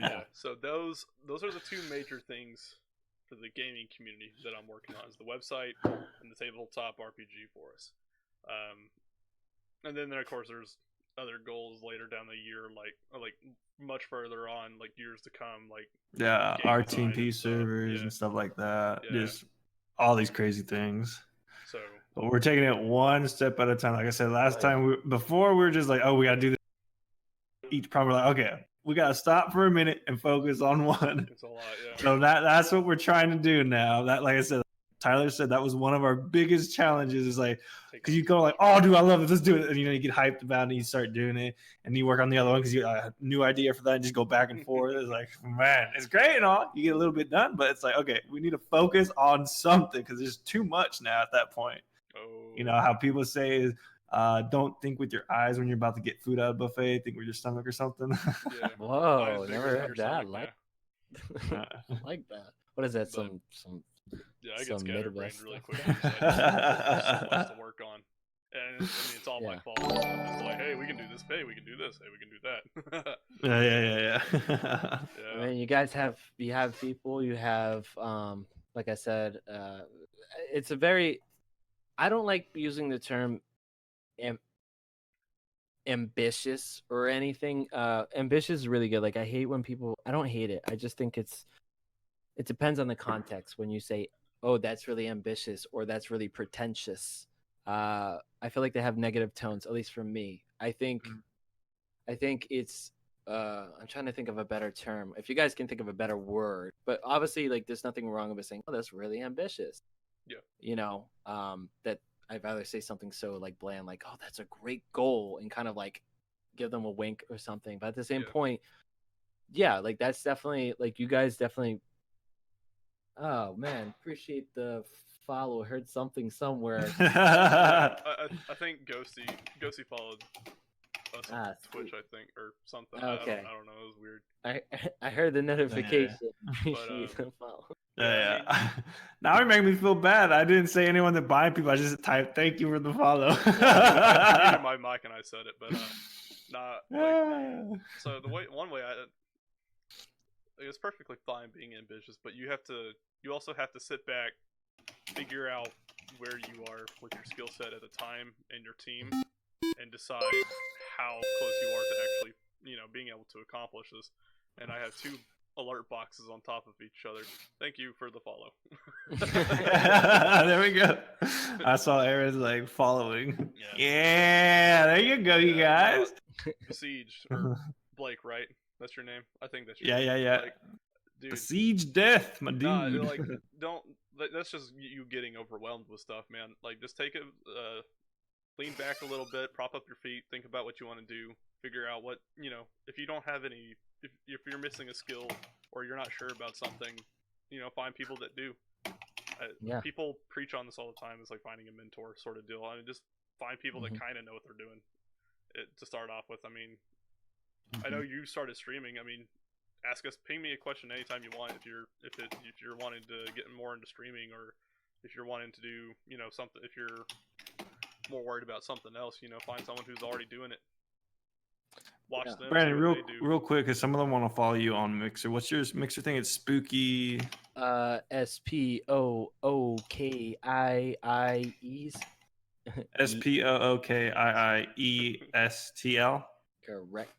Yeah, so those are the two major things for the gaming community that I'm working on: is the website and the tabletop RPG for us. And then of course there's other goals later down the year, like much further on, like years to come, like RTP servers and stuff like that. Just all these crazy things. So, but we're taking it one step at a time. Like I said last time, before we were just like, oh, we gotta do this. Each problem, we're like, okay, we gotta stop for a minute and focus on one. It's a lot, yeah. So that's what we're trying to do now. That, like I said, Tyler said that was one of our biggest challenges, is like, because you go like, oh, dude, I love it, let's do it. And you get hyped about it and you start doing it, and you work on the other one because you got a new idea for that and just go back and forth. It's like, man, it's great and all. You get a little bit done, but it's like, okay, we need to focus on something because there's too much now at that point. Oh. How people say is, don't think with your eyes when you're about to get food out of a buffet, think with your stomach or something. Yeah. Whoa, never heard that. Like that. What is that? Some yeah, I get scatterbrained really quick. So I lots to work on, and it's all my fault. It's like, hey, we can do this. Hey, we can do this. Hey, we can do that. Yeah. I mean, you guys have people. You have, like I said, it's a very. I don't like using the term ambitious or anything. Ambitious is really good. Like, I hate when people. I don't hate it. I just think it depends on the context. When you say, oh, that's really ambitious or that's really pretentious, I feel like they have negative tones, at least for me. I think it's I'm trying to think of a better term. If you guys can think of a better word, but obviously, like, there's nothing wrong with saying, oh, that's really ambitious. Yeah. That I'd rather say something so like bland, like, oh, that's a great goal, and kind of like give them a wink or something. But at the same point, like, that's definitely, like, you guys definitely. Oh man, appreciate the follow. Heard something somewhere. I think Ghosty followed us on Twitch, I think, or something. Okay. I don't know. It was weird. I heard the notification. Appreciate the follow. Yeah. Now you're making me feel bad. I didn't say anyone that buying people. I just typed thank you for the follow. I muted my mic and I said it, but so one way it's perfectly fine being ambitious, but you also have to sit back, figure out where you are with your skill set at the time and your team, and decide how close you are to actually, being able to accomplish this. And I have two alert boxes on top of each other. Thank you for the follow. There we go. I saw Aaron's like following. Yeah, there you go, you guys. Besieged, or Blake, right? That's your name. I think that's your Yeah, name. yeah. Like, dude, The Siege Death, my dude. nah, like, don't. That's just you getting overwhelmed with stuff, man. Like, just take it, lean back a little bit, prop up your feet, think about what you want to do, figure out what if you don't have any, if you're missing a skill or you're not sure about something, find people that do. Yeah. People preach on this all the time. It's like finding a mentor sort of deal. I mean, just find people that kind of know what they're doing. To start off with, I mean, I know you started streaming. I mean, ping me a question anytime you want if you're wanting to get more into streaming, or if you're wanting to do something. If you're more worried about something else, find someone who's already doing it. Watch them. Brandon, see what they do. real quick, because some of them want to follow you on Mixer. What's your Mixer thing? It's Spookie. SpookiieSTL. SpookiieSTL. Correct.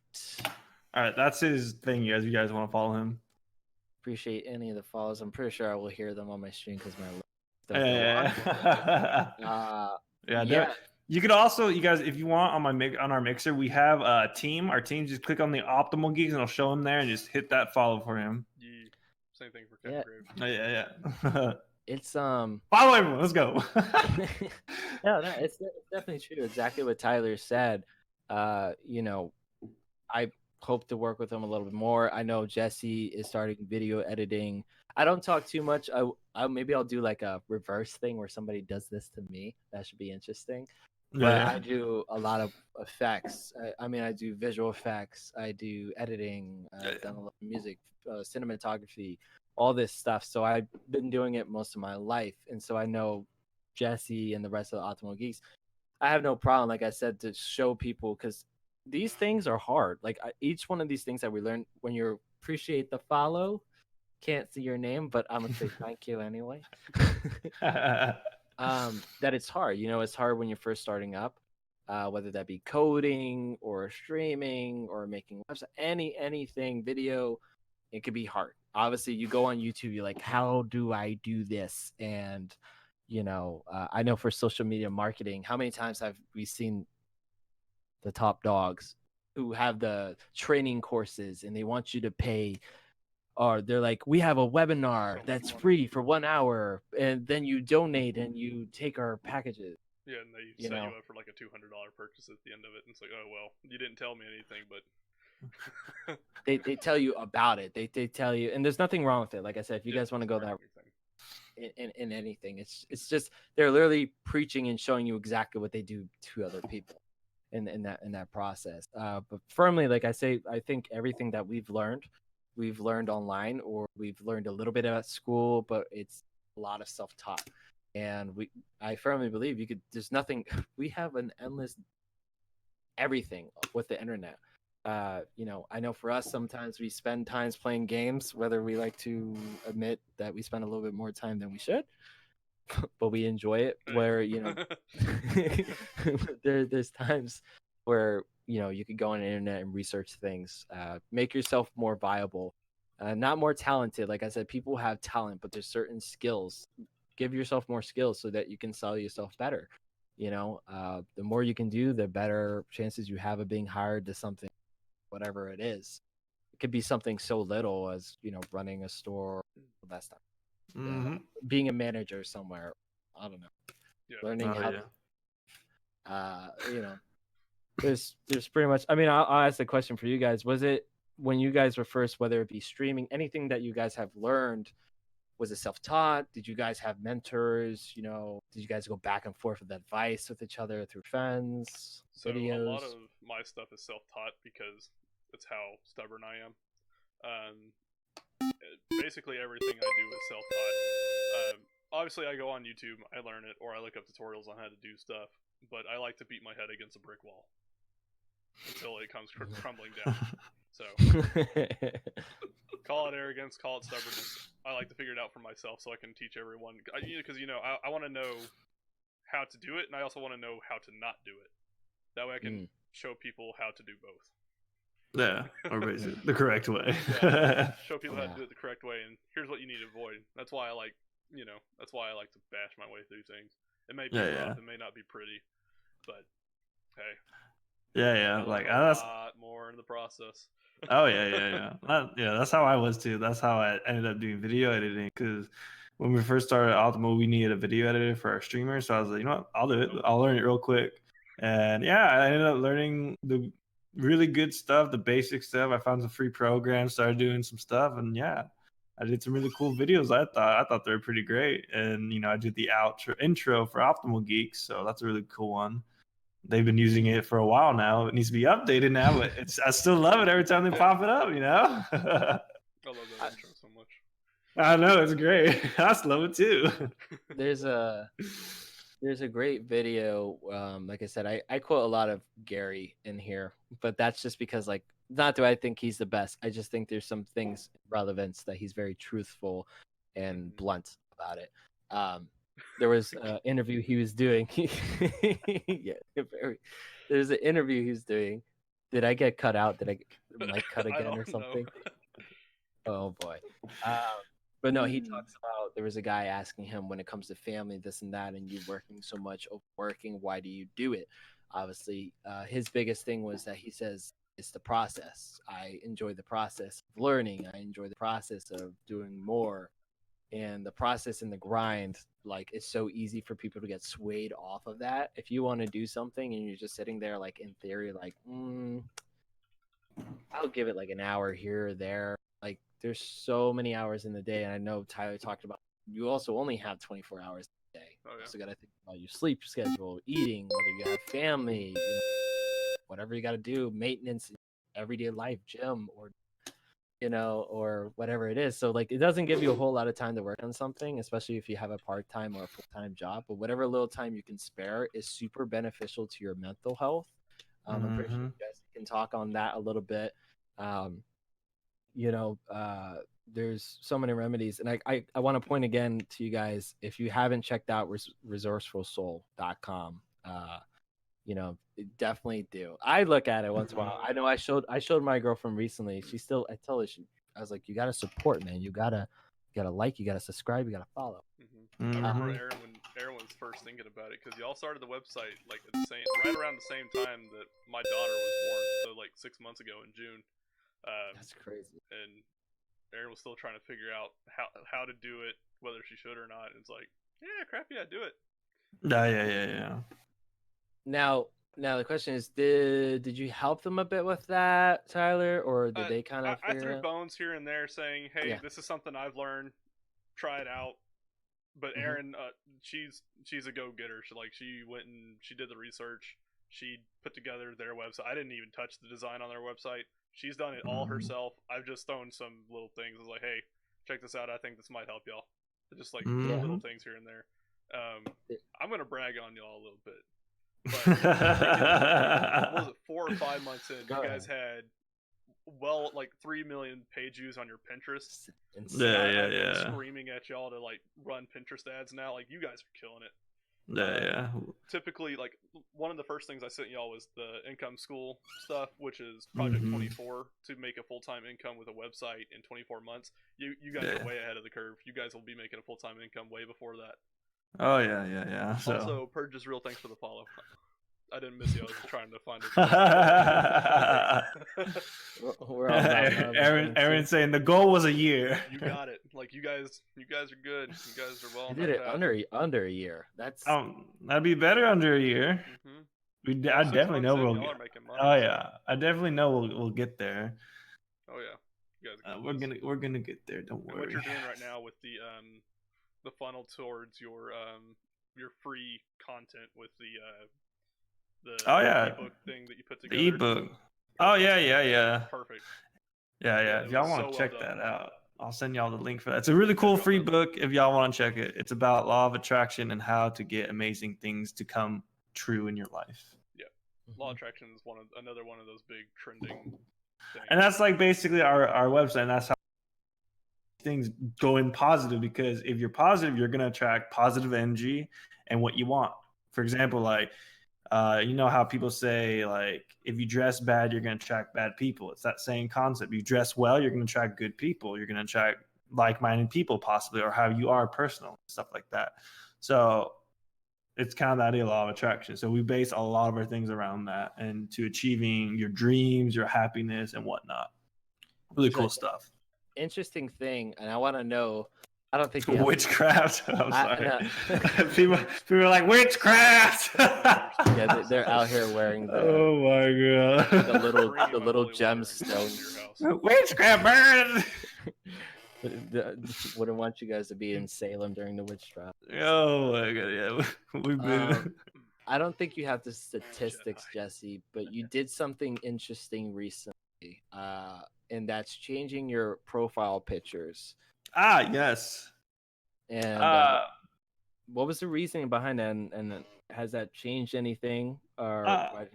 All right, that's his thing. You guys want to follow him? Appreciate any of the follows. I'm pretty sure I will hear them on my stream because my. Yeah. You could also, you guys, if you want, on our Mixer, we have a team. Our team, just click on the Optimal Geeks and it'll show him there, and just hit that follow for him. Yeah. Same thing for Kevin Graves. Yeah. It's follow everyone. Let's go. No, it's definitely true. Exactly what Tyler said. I hope to work with him a little bit more. I know Jesse is starting video editing. I don't talk too much. Maybe I'll do like a reverse thing where somebody does this to me. That should be interesting. But I do a lot of effects. I do visual effects. I do editing. I've done a lot of music, cinematography, all this stuff. So I've been doing it most of my life. And so I know Jesse and the rest of the Optimal Geeks. I have no problem, like I said, to show people, because these things are hard. Like each one of these things that we learn, when you appreciate the follow, can't see your name, but I'm gonna say thank you anyway. That it's hard. It's hard when you're first starting up, whether that be coding or streaming or making websites, anything, video. It could be hard. Obviously, you go on YouTube, you're like, how do I do this? And I know for social media marketing, how many times have we seen the top dogs who have the training courses and they want you to pay, or they're like, we have a webinar that's free for 1 hour, and then you donate and you take our packages. Yeah, and they set you up for like a $200 purchase at the end of it, and it's like, oh well, you didn't tell me anything, but they tell you about it. They tell you, and there's nothing wrong with it. Like I said, if you guys want to go that in anything, it's just they're literally preaching and showing you exactly what they do to other people in that process. But firmly, like I say, I think everything that we've learned online, or we've learned a little bit at school, but it's a lot of self-taught. And I firmly believe there's nothing, we have an endless everything with the internet. I know for us, sometimes we spend times playing games, whether we like to admit that we spend a little bit more time than we should, but we enjoy it, where, there's times where, you could go on the internet and research things, make yourself more viable, not more talented. Like I said, people have talent, but there's certain skills. Give yourself more skills so that you can sell yourself better. The more you can do, the better chances you have of being hired to something, whatever it is. It could be something so little as, running a store, that's not, being a manager somewhere. I don't know. Yeah. Learning how to, there's pretty much, I'll ask the question for you guys. Was it when you guys were first, whether it be streaming, anything that you guys have learned, was it self-taught? Did you guys have mentors? Did you guys go back and forth with advice with each other through friends, videos? A lot of my stuff is self-taught because that's how stubborn I am. Basically everything I do is self-taught. Obviously I go on YouTube, I learn it, or I look up tutorials on how to do stuff, but I like to beat my head against a brick wall until it comes crumbling down. So, call it arrogance, call it stubbornness. I like to figure it out for myself so I can teach everyone. Because, I want to know how to do it, and I also want to know how to not do it. That way I can show people how to do both. Yeah, or basically the correct way. Show people how to do it the correct way, and here's what you need to avoid. That's why I like, that's why I like to bash my way through things. It may be rough, it may not be pretty, but hey. Yeah, like a lot more in the process. Oh yeah. That's how I was too. That's how I ended up doing video editing. Because when we first started Optimal, we needed a video editor for our streamer. So I was like, you know what, I'll do it. I'll learn it real quick. And yeah, I ended up learning the really good stuff, the basic stuff. I found some free programs, started doing some stuff, and yeah, I did some really cool videos. I thought they were pretty great. And I did the intro for Optimal Geeks, so that's a really cool one. They've been using it for a while now. It needs to be updated now, but I still love it every time they pop it up. I love that intro so much. I know, it's great. I just love it too. There's a great video. Like I said, I quote a lot of Gary in here, but that's just because, like, not do I think he's the best. I just think there's some things relevance that he's very truthful and blunt about it. There was an interview he was doing. There's an interview he was doing. Did I get cut out? Did I mic cut again or something? Oh boy. But no, he talks about, there was a guy asking him, when it comes to family, this and that, and you working so much, overworking, why do you do it? Obviously, his biggest thing was that he says, it's the process. I enjoy the process of learning. I enjoy the process of doing more. And the process and the grind, like, it's so easy for people to get swayed off of that. If you want to do something and you're just sitting there, like, in theory, like, I'll give it like an hour here or there. Like, there's so many hours in the day. And I know Tyler talked about, you also only have 24 hours a day. Oh, yeah. So you got to think about your sleep schedule, eating, whether you have family, whatever you got to do, maintenance, everyday life, gym, or or whatever it is. So, like, it doesn't give you a whole lot of time to work on something, especially if you have a part-time or a full-time job. But whatever little time you can spare is super beneficial to your mental health. I'm pretty sure you guys can talk on that a little bit. There's so many remedies. And I want to point again to you guys, if you haven't checked out resourcefulsoul.com, definitely do. I look at it once in a while. I know I showed my girlfriend recently. I told her, I was like, you gotta support, man. You gotta like, you gotta subscribe, you gotta follow. I remember Aaron was first thinking about it, because y'all started the website like right around the same time that my daughter was born, so like 6 months ago in June. That's crazy. And Aaron was still trying to figure out how to do it, whether she should or not. And it's like, yeah, crap, yeah, do it. Yeah. Now the question is, did you help them a bit with that, Tyler, or did they kind of? I threw bones here and there, saying, "Hey, this is something I've learned. Try it out." But Erin, she's a go-getter. She went and she did the research. She put together their website. I didn't even touch the design on their website. She's done it all herself. I've just thrown some little things. I was like, "Hey, check this out. I think this might help y'all." Just like little things here and there. I'm gonna brag on y'all a little bit. But what was it, 4 or 5 months in, you guys had like 3 million page views on your Pinterest. Yeah. Screaming at y'all to like run Pinterest ads now. Like, you guys are killing it. Yeah. Typically, like, one of the first things I sent y'all was the income school stuff, which is Project 24, to make a full-time income with a website in 24 months. You guys are way ahead of the curve. You guys will be making a full-time income way before that. Oh yeah. So. Also, Purge is real. Thanks for the follow. I didn't miss you. I was trying to find it. We're all Aaron saying the goal was a year. You got it. Like, you guys are good. You guys are well. You did it under a year. That's that'd be better under a year. I definitely know we'll get. Oh yeah, I definitely know we'll get there. Oh yeah, you guys. We're gonna get there. Don't worry. What you're doing right now with the funnel towards your free content with the ebook thing that you put together. The ebook. Oh yeah. Perfect. Yeah. If y'all want to check that out, I'll send y'all the link for that. It's a really cool free book if y'all want to check it. It's about law of attraction and how to get amazing things to come true in your life. Yeah. Law of attraction is another one of those big trending things. And that's like basically our website, and that's how things go in positive, because if you're positive, you're going to attract positive energy and what you want. For example, like, you know how people say, like, if you dress bad, you're going to attract bad people. It's that same concept. You dress well, you're going to attract good people. You're going to attract like-minded people, possibly, or how you are personal, stuff like that. So it's kind of the idea of law of attraction. So we base a lot of our things around that, and to achieving your dreams, your happiness, and whatnot. Really There's cool an stuff. interesting thing, and I want to know. I don't think you have Witchcraft. I'm sorry. no. people are like witchcraft. Yeah, they're out here wearing the Oh my god. the little Bringing the my little holy water into gemstones. your house. Witchcraft burn. Wouldn't want you guys to be in Salem during the witch trial. Oh my god, yeah. We've been I don't think you have the statistics, Jesse, but you did something interesting recently, and that's changing your profile pictures. yes. And what was the reasoning behind that? And has that changed anything? Or why-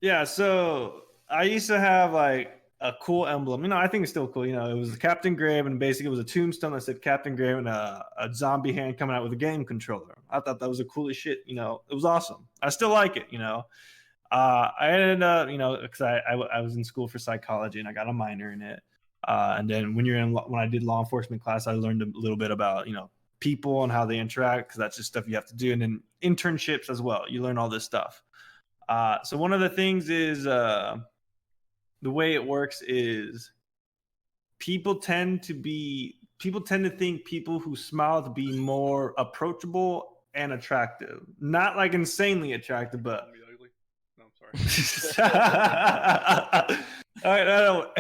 Yeah, so I used to have like a cool emblem. You know, I think it's still cool. You know, it was Captain Grave, and basically it was a tombstone that said Captain Grave and a zombie hand coming out with a game controller. I thought that was the coolest shit. You know, it was awesome. I still like it. You know, I ended up, you know, because I was in school for psychology and I got a minor in it. And then when I did law enforcement class, I learned a little bit about, you know, people and how they interact, because that's just stuff you have to do. And then internships as well. You learn all this stuff. So one of the things is the way it works is people tend to think people who smile to be more approachable and attractive. Not like insanely attractive, but Call me ugly? No, I'm sorry. all right, no.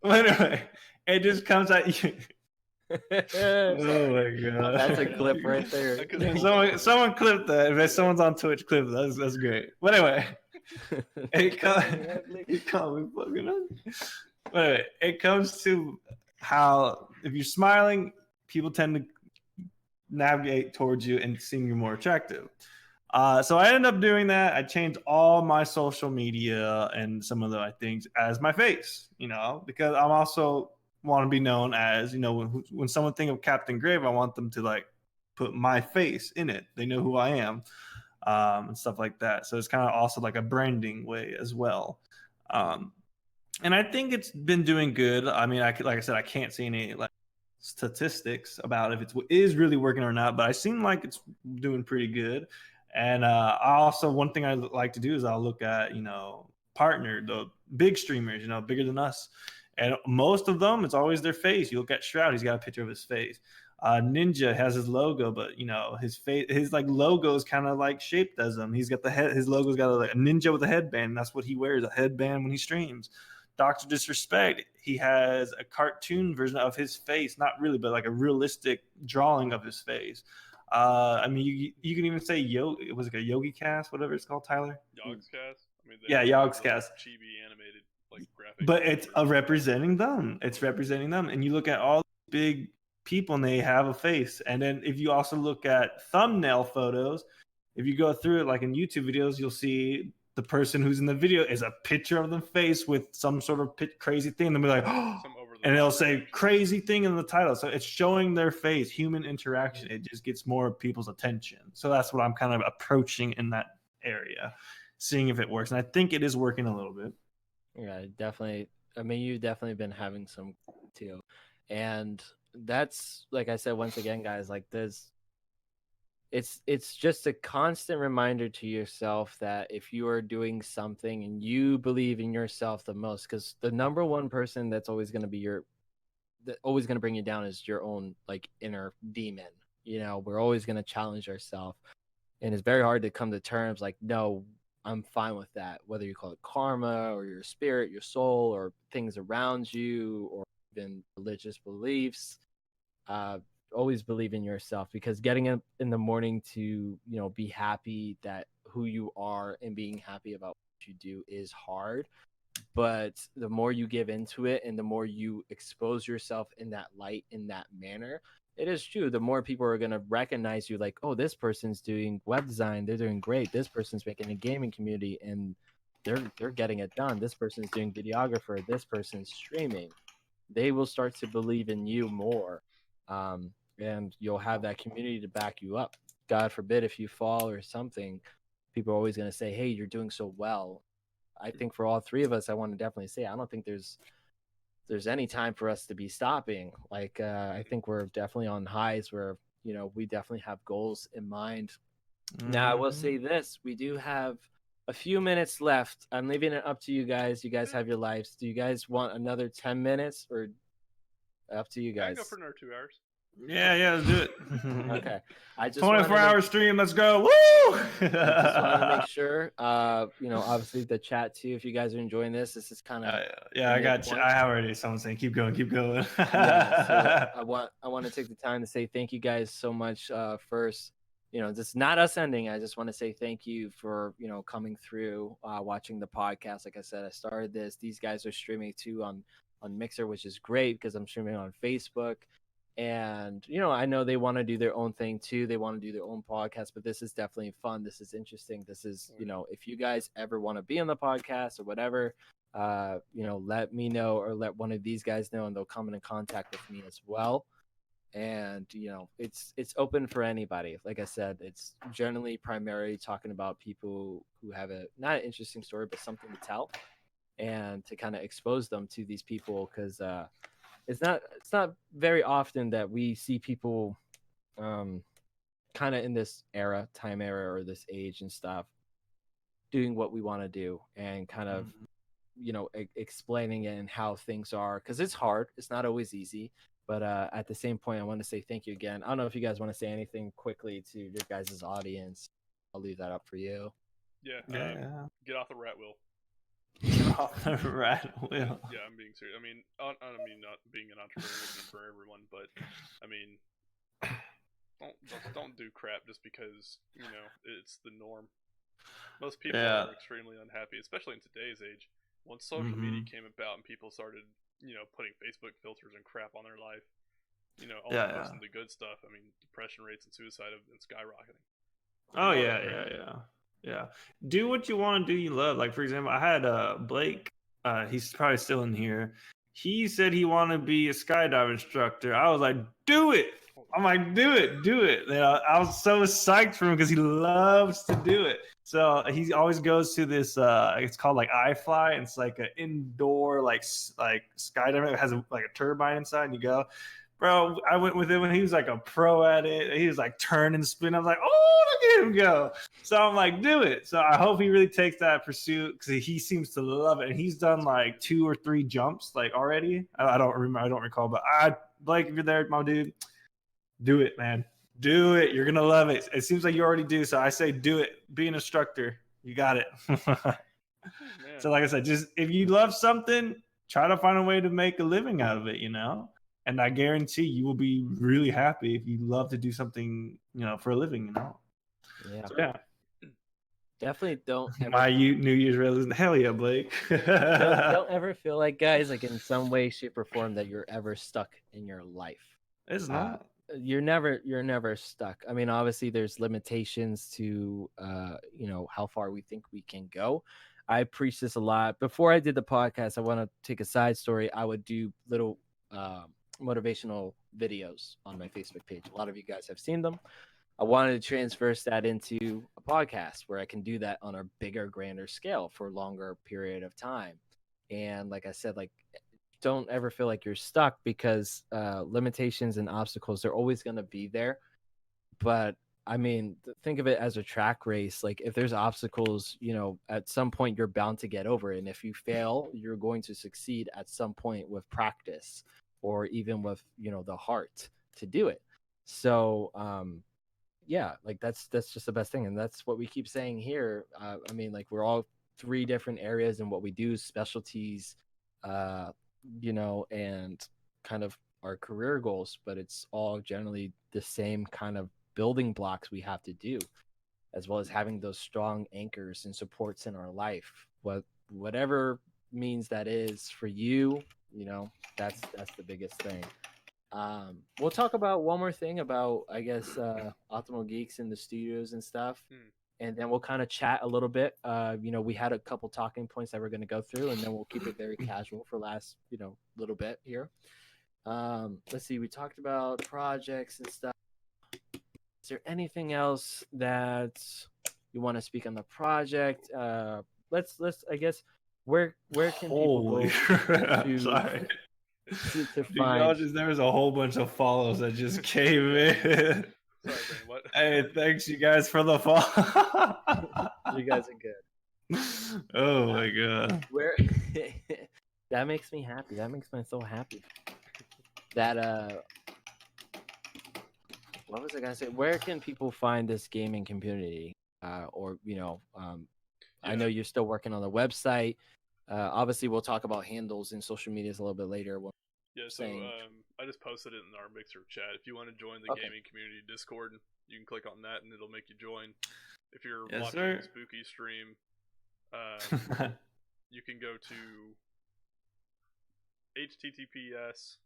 Anyway, it just comes at you. Oh my god, That's a clip right there. Someone clip that. If someone's on Twitch, clip that. That's great. But anyway, it comes to how if you're smiling, people tend to navigate towards you and seem you're more attractive. So I ended up doing that. I changed all my social media and some of the things as my face, you know, because I'm also want to be known as, you know, when someone think of Captain Grave, I want them to like put my face in it. They know who I am, and stuff like that. So it's kind of also like a branding way as well. And I think it's been doing good. I mean, like I said, I can't see any like statistics about if it is really working or not, but I seem like it's doing pretty good. And I also, one thing I like to do is I'll look at, you know, the big streamers, you know, bigger than us. And most of them, it's always their face. You look at Shroud, he's got a picture of his face. Ninja has his logo, but you know, his face, his like logo is kind of like shaped as him. He's got the head, his logo's got a ninja with a headband. And that's what he wears, a headband when he streams. Dr. Disrespect, he has a cartoon version of his face, not really, but like a realistic drawing of his face. I mean, you can even say was it a Yogi Cast, whatever it's called, Tyler? Yogscast? I mean, yeah, Yogscast. Chibi animated like graphic. But it's representing them. It's representing them. And you look at all big people and they have a face. And then if you also look at thumbnail photos, if you go through it like in YouTube videos, you'll see the person who's in the video is a picture of the face with some sort of crazy thing. They'll be like, oh, and it'll say crazy thing in the title. So it's showing their face, human interaction. It just gets more people's attention. So that's what I'm kind of approaching in that area, seeing if it works. And I think it is working a little bit. Yeah, definitely. I mean, you've definitely been having some too. And that's, like I said, once again, guys, like it's just a constant reminder to yourself that if you are doing something and you believe in yourself the most, because the number one person that's always going to be always going to bring you down is your own like inner demon. You know, we're always going to challenge ourselves, and it's very hard to come to terms like, no, I'm fine with that, whether you call it karma or your spirit, your soul, or things around you, or even religious beliefs. Always believe in yourself, because getting up in the morning to, you know, be happy that who you are and being happy about what you do is hard. But the more you give into it and the more you expose yourself in that light, in that manner, it is true. The more people are going to recognize you, like, oh, this person's doing web design. They're doing great. This person's making a gaming community and they're getting it done. This person's doing videographer. This person's streaming. They will start to believe in you more. And you'll have that community to back you up. God forbid if you fall or something, people are always going to say, hey, you're doing so well. I think for all three of us, I want to definitely say, I don't think there's any time for us to be stopping. Like, I think we're definitely on highs where, you know, we definitely have goals in mind. Now, I will say this, we do have a few minutes left. I'm leaving it up to you guys. You guys have your lives. Do you guys want another 10 minutes or up to you I can guys? go for another 2 hours. Yeah, let's do it. Okay. I just 24-hour stream, let's go. Woo! I just want to make sure, obviously the chat too. If you guys are enjoying this is kind of yeah, I got you. I have already someone saying keep going. yeah. So I want to take the time to say thank you guys so much. First, this is not us ending. I just want to say thank you for coming through, watching the podcast. Like I said, I started this. These guys are streaming too on Mixer, which is great because I'm streaming on Facebook. And I know they want to do their own thing too. They want to do their own podcast, but this is definitely fun. This is interesting. This is, if you guys ever want to be on the podcast or whatever, let me know or let one of these guys know, and they'll come in contact with me as well. And it's open for anybody. Like I said, it's generally primarily talking about people who have not an interesting story, but something to tell, and to kind of expose them to these people because it's not very often that we see people kind of in this time era or this age and stuff doing what we want to do and kind of explaining it and how things are, because it's hard. It's not always easy, but at the same point I want to say thank you again. I don't know if you guys want to say anything quickly to your guys' audience. I'll leave that up for you. Yeah. Get off the rat wheel. Off the rat wheel. Yeah, I'm being serious. I mean, not being an entrepreneur would be for everyone, but I mean, don't do crap just because it's the norm. Most people are extremely unhappy, especially in today's age. Once social media came about and people started, putting Facebook filters and crap on their life, only posting the good stuff. I mean, depression rates and suicide have been skyrocketing. Oh yeah. Do what you want to do. You love. Like for example, I had Blake. He's probably still in here. He said he wanted to be a skydive instructor. I was like, do it. I'm like, do it. I was so psyched for him because he loves to do it. So he always goes to this. It's called like iFly. And it's like an indoor like skydiving. It has a turbine inside, and you go. Bro, I went with him when he was like a pro at it. He was like turn and spin. I was like, oh, look at him go. So I'm like, do it. So I hope he really takes that pursuit because he seems to love it. And he's done like 2 or 3 jumps like already. I don't remember. I don't recall. But Blake, if you're there, my dude, do it, man. Do it. You're going to love it. It seems like you already do. So I say do it. Be an instructor. You got it. So like I said, just if you love something, try to find a way to make a living out of it, And I guarantee you will be really happy if you love to do something, for a living, Yeah. So, yeah. Definitely don't. My New Year's resolution. Hell yeah, Blake. don't ever feel like, guys, like in some way, shape, or form that you're ever stuck in your life. It's not. You're never stuck. I mean, obviously, there's limitations to, how far we think we can go. I preach this a lot. Before I did the podcast, I want to take a side story. I would do little motivational videos on my Facebook page. A lot of you guys have seen them. I wanted to transverse that into a podcast where I can do that on a bigger, grander scale for a longer period of time. And like I said, don't ever feel like you're stuck because limitations and obstacles are always going to be there. But I mean, think of it as a track race. Like if there's obstacles, at some point you're bound to get over it. And if you fail, you're going to succeed at some point with practice or even with, the heart to do it. So, that's just the best thing. And that's what we keep saying here. I mean, we're all 3 different areas in what we do, specialties, and kind of our career goals, but it's all generally the same kind of building blocks we have to do, as well as having those strong anchors and supports in our life. Whatever means that is for you, that's the biggest thing. We'll talk about one more thing about, I guess, Optimal Geeks in the studios and stuff. And then we'll kind of chat a little bit. We had a couple talking points that we're going to go through, and then we'll keep it very casual for last, little bit here. Let's see. We talked about projects and stuff. Is there anything else that you want to speak on the project? Let's I guess, where can people go Sorry. to find? There was a whole bunch of follows that just came in. Sorry, Brandon, what? Hey, thanks you guys for the follow. You guys are good. Oh my god. Where that makes me happy. That makes my soul happy. That what was I gonna say? Where can people find this gaming community? Or I know you're still working on the website. Obviously, we'll talk about handles and social medias a little bit later. So I just posted it in our Mixer chat. If you want to join the gaming community Discord, you can click on that and it'll make you join. If you're watching the Spookiie stream, you can go to https.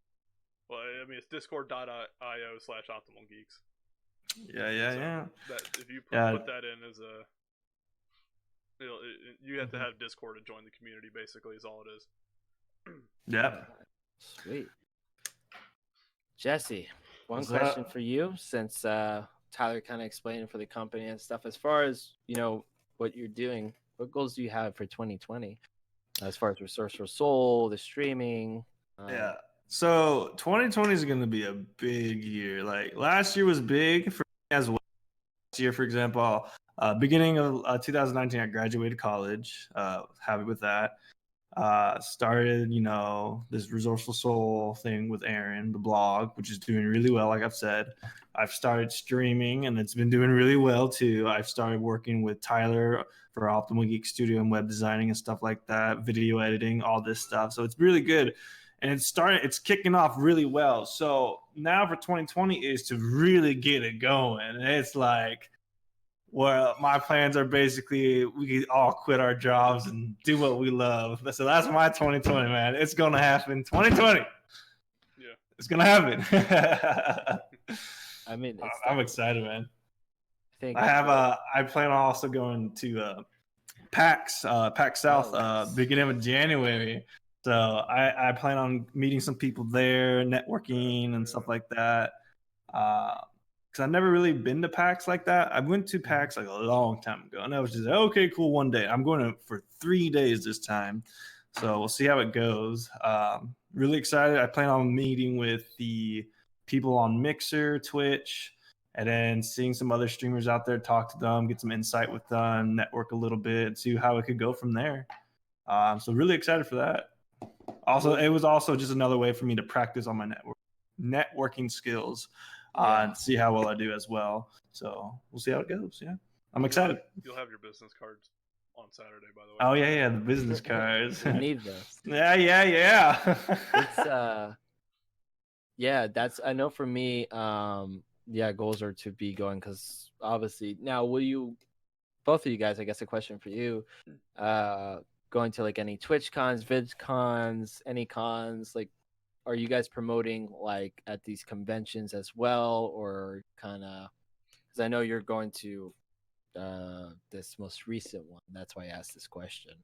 Well, I mean, it's discord.io/optimalgeeks. Yeah. That if you put that in as a, you have to have Discord to join the community. Basically, is all it is. Yeah. Sweet. Jesse, one question for you, since Tyler kind of explained for the company and stuff. As far as what you're doing, what goals do you have for 2020? As far as Resourceful Soul, the streaming. Yeah. So 2020 is going to be a big year. Like last year was big for me as well. Last year, for example, beginning of 2019, I graduated college. Happy with that. Started, this Resourceful Soul thing with Aaron, the blog, which is doing really well. Like I've said, I've started streaming and it's been doing really well too. I've started working with Tyler for Optimal Geek Studio and web designing and stuff like that, video editing, all this stuff. So it's really good. And it's kicking off really well. So now for 2020 is to really get it going. And it's like, well, my plans are basically we can all quit our jobs and do what we love. So that's my 2020, man. It's gonna happen. 2020. Yeah, it's gonna happen. I mean, I'm excited, man. I plan on also going to PAX South beginning of January. So I plan on meeting some people there, networking and stuff like that. Because I've never really been to PAX like that. I went to PAX like a long time ago, and I was just like, okay, cool, one day. I'm going for 3 days this time, so we'll see how it goes. Really excited. I plan on meeting with the people on Mixer, Twitch, and then seeing some other streamers out there, talk to them, get some insight with them, network a little bit, see how it could go from there. So really excited for that. Also, it was also just another way for me to practice on my networking skills. And see how well I do as well. So we'll see how it goes. Yeah, I'm excited. You'll have your business cards on Saturday, by the way. Oh yeah, the business cards. We need those. Yeah. It's that's. I know for me, goals are to be going because obviously now both of you guys, I guess a question for you, going to like any Twitch cons, Vid cons, any cons, like. Are you guys promoting like at these conventions as well, or kind of? Because I know you're going to this most recent one. That's why I asked this question.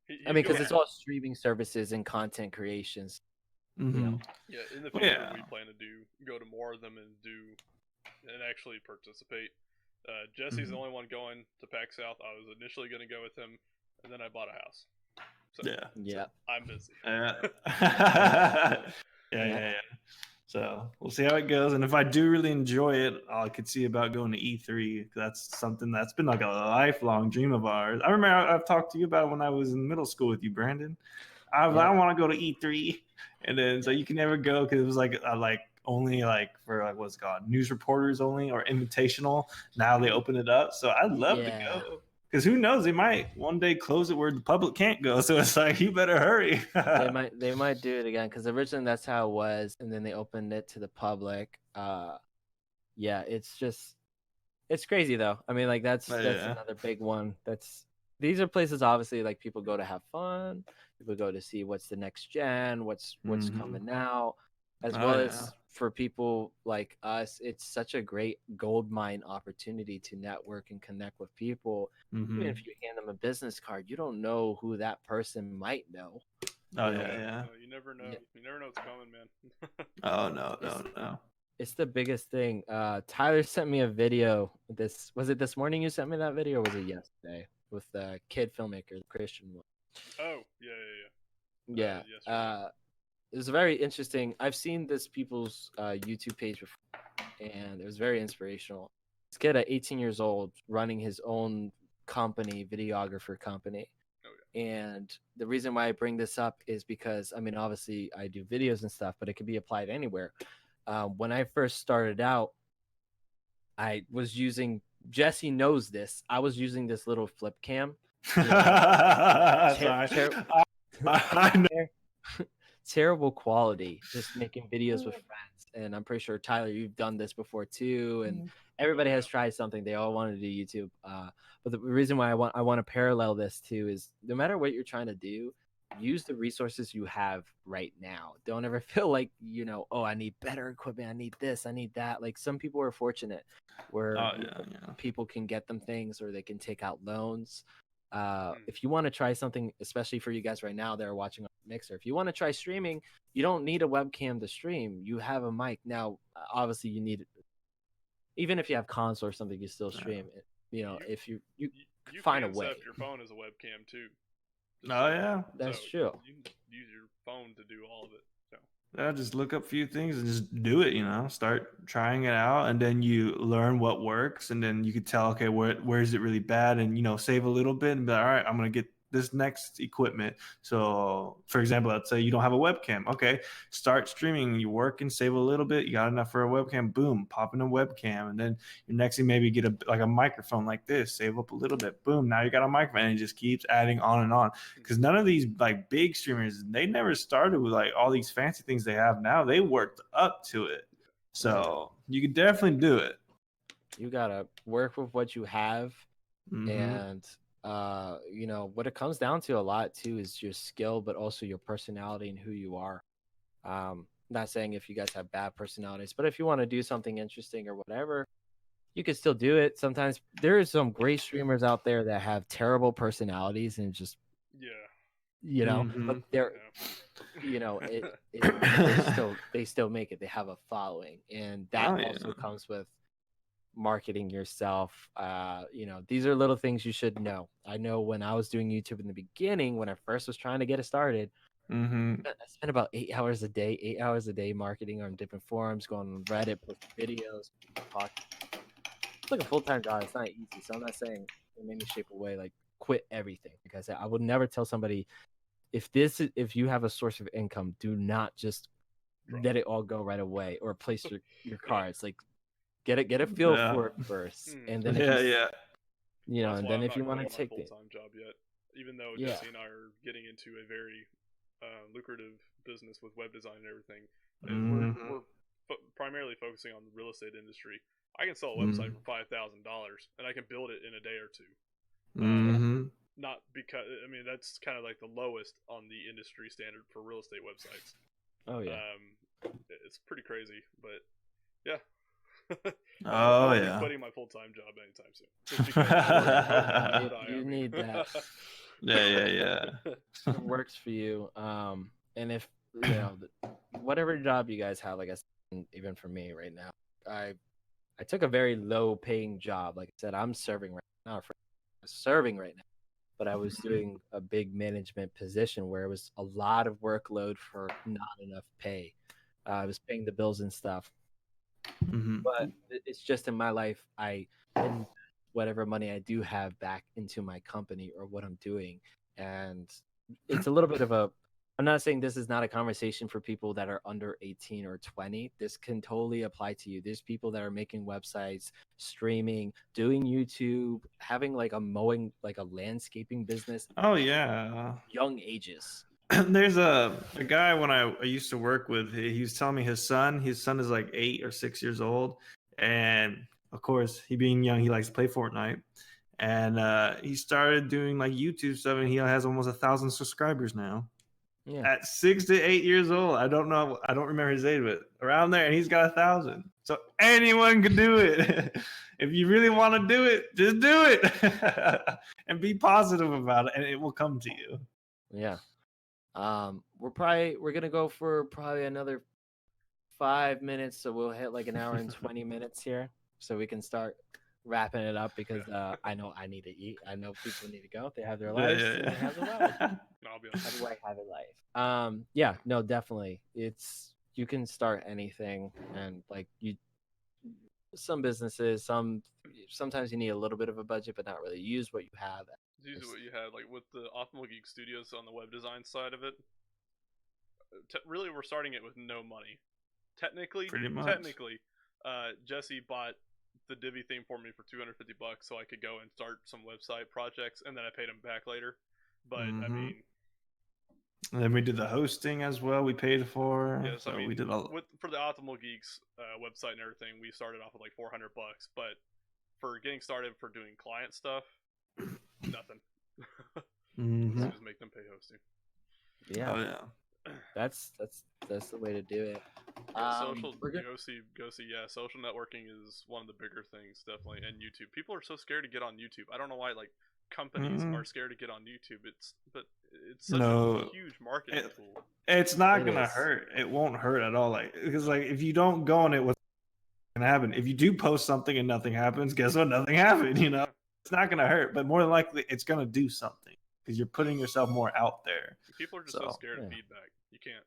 Yeah. I mean, because it's all streaming services and content creations. Mm-hmm. Yeah, in the future we plan to go to more of them and actually participate. Jesse's the only one going to PAX South. I was initially going to go with him, and then I bought a house. So, I'm busy. Yeah. So we'll see how it goes, and if I do really enjoy it, I could see about going to E3. That's something that's been like a lifelong dream of ours. I remember I've talked to you about it when I was in middle school with you, Brandon. I want to go to E3, and then so you can never go because it was like only like for like what's it called, news reporters only or invitational. Now they open it up, so I'd love to go. Because who knows, they might one day close it where the public can't go. So it's like, you better hurry. they might do it again because originally that's how it was, and then they opened it to the public. It's crazy though. I mean, like that's another big one. These are places obviously like people go to have fun. People go to see what's the next gen, what's coming out, as well as for people like us, it's such a great gold mine opportunity to network and connect with people. Even if you hand them a business card, you don't know who that person might know. You never know. Yeah. You never know what's coming, man. No. It's the biggest thing. Tyler sent me a video. Was it this morning you sent me that video, or was it yesterday with the kid filmmaker, the Christian one? Oh, yeah. It was very interesting. I've seen this people's YouTube page before, and it was very inspirational. This kid at 18 years old running his own company, videographer company. And the reason why I bring this up is because, I mean, obviously I do videos and stuff, but it could be applied anywhere. When I first started out, I was using, Jesse knows this, I was using this little flip cam. Sorry. I know. Terrible quality, just making videos with friends. And I'm pretty sure, Tyler, you've done this before too. And everybody has tried something. They all want to do YouTube. But the reason why I want to parallel this too is no matter what you're trying to do, use the resources you have right now. Don't ever feel like, you know, oh, I need better equipment. I need this. I need that. Like some people are fortunate where people can get them things or they can take out loans. If you want to try something, especially for you guys right now that are watching on Mixer, if you want to try streaming, you don't need a webcam to stream. You have a mic. Now, obviously, you need, even if you have console or something, you still stream it. You know, if you find a way. Your phone as a webcam too. Oh yeah, that's true. You can use your phone to do all of it. So. Yeah, just look up a few things and just do it. You know, start trying it out, and then you learn what works, and then you could tell, okay, where is it really bad, and you know, save a little bit, and be like, all right, I'm gonna get this next equipment. So, for example, let's say you don't have a webcam. Okay, start streaming. You work and save a little bit. You got enough for a webcam. Boom, pop in a webcam, and then your next thing maybe get a microphone like this. Save up a little bit. Boom, now you got a microphone, and it just keeps adding on and on. Because none of these like big streamers, they never started with like all these fancy things they have now. They worked up to it. So you can definitely do it. You gotta work with what you have, and you know, what it comes down to a lot too is your skill, but also your personality and who you are. Not saying if you guys have bad personalities, but if you want to do something interesting or whatever, you can still do it. Sometimes there are some great streamers out there that have terrible personalities and just, you know, but they're, you know, they still make it. They have a following, and that also comes with marketing yourself. You know, these are little things you should know. I know when I was doing YouTube in the beginning, when I first was trying to get it started, I spent about 8 hours a day marketing on different forums, going on Reddit, posting videos, talking. It's like a full-time job. It's not easy. So I'm not saying it made me shape away, like quit everything. Like I said, I would never tell somebody, if you have a source of income, do not just let it all go right away or place your cards. Like get a feel for it first, and then you know, and then if you want to take the full-time job yet, even though Jesse and I are getting into a very lucrative business with web design and everything, and we're primarily focusing on the real estate industry. I can sell a website for $5,000 and I can build it in a day or two. Not because, I mean, that's kind of like the lowest on the industry standard for real estate websites. Oh yeah. It's pretty crazy, but yeah. I'll be quitting my full-time job anytime soon. Just because you need that. It works for you. And if you know, whatever job you guys have, like I said, even for me right now, I took a very low-paying job. Like I said, I'm serving right now. But I was doing a big management position where it was a lot of workload for not enough pay. I was paying the bills and stuff. But it's just in my life, I invest whatever money I do have back into my company or what I'm doing. And it's a little bit of a, I'm not saying this is not a conversation for people that are under 18 or 20. This can totally apply to you. There's people that are making websites, streaming, doing YouTube, having like a mowing, like a landscaping business. Oh yeah. Young ages. There's a guy when I used to work with, he was telling me his son is like 8 or 6 years old. And of course, he being young, he likes to play Fortnite. And he started doing like YouTube stuff, and he has almost 1,000 subscribers now. Yeah. At 6 to 8 years old. I don't remember his age, but around there, and he's got 1,000. So anyone can do it. If you really want to do it, just do it. And be positive about it, and it will come to you. Yeah. We're gonna go for probably another 5 minutes, so we'll hit like an hour and 20 minutes here, so we can start wrapping it up, because I know I need to eat. I know people need to go. They have their lives. They have their lives. I'll be honest. Have a life. Yeah, no, definitely. You can start anything, and like some businesses, sometimes you need a little bit of a budget, but not really use what you have. It's usually what you had, like with the Optimal Geek Studios on the web design side of it. Really, we're starting it with no money. Technically, Jesse bought the Divi theme for me for $250, so I could go and start some website projects, and then I paid him back later. But I mean, and then we did the hosting as well. We paid for. Yes, so I mean, we did all for the Optimal Geeks website and everything. We started off with like $400, but for getting started for doing client stuff, nothing. Just make them pay hosting. Yeah. Oh yeah. That's the way to do it. Social, go see. Yeah, social networking is one of the bigger things, definitely. And YouTube, people are so scared to get on YouTube. I don't know why. Like companies are scared to get on YouTube. It's such a huge marketing tool. It's not gonna hurt. It won't hurt at all. Like because like if you don't go on it, what's gonna happen? If you do post something and nothing happens, guess what? Nothing happened. You know, it's not gonna hurt, but more than likely, it's gonna do something because you're putting yourself more out there. People are just so scared of feedback. You can't.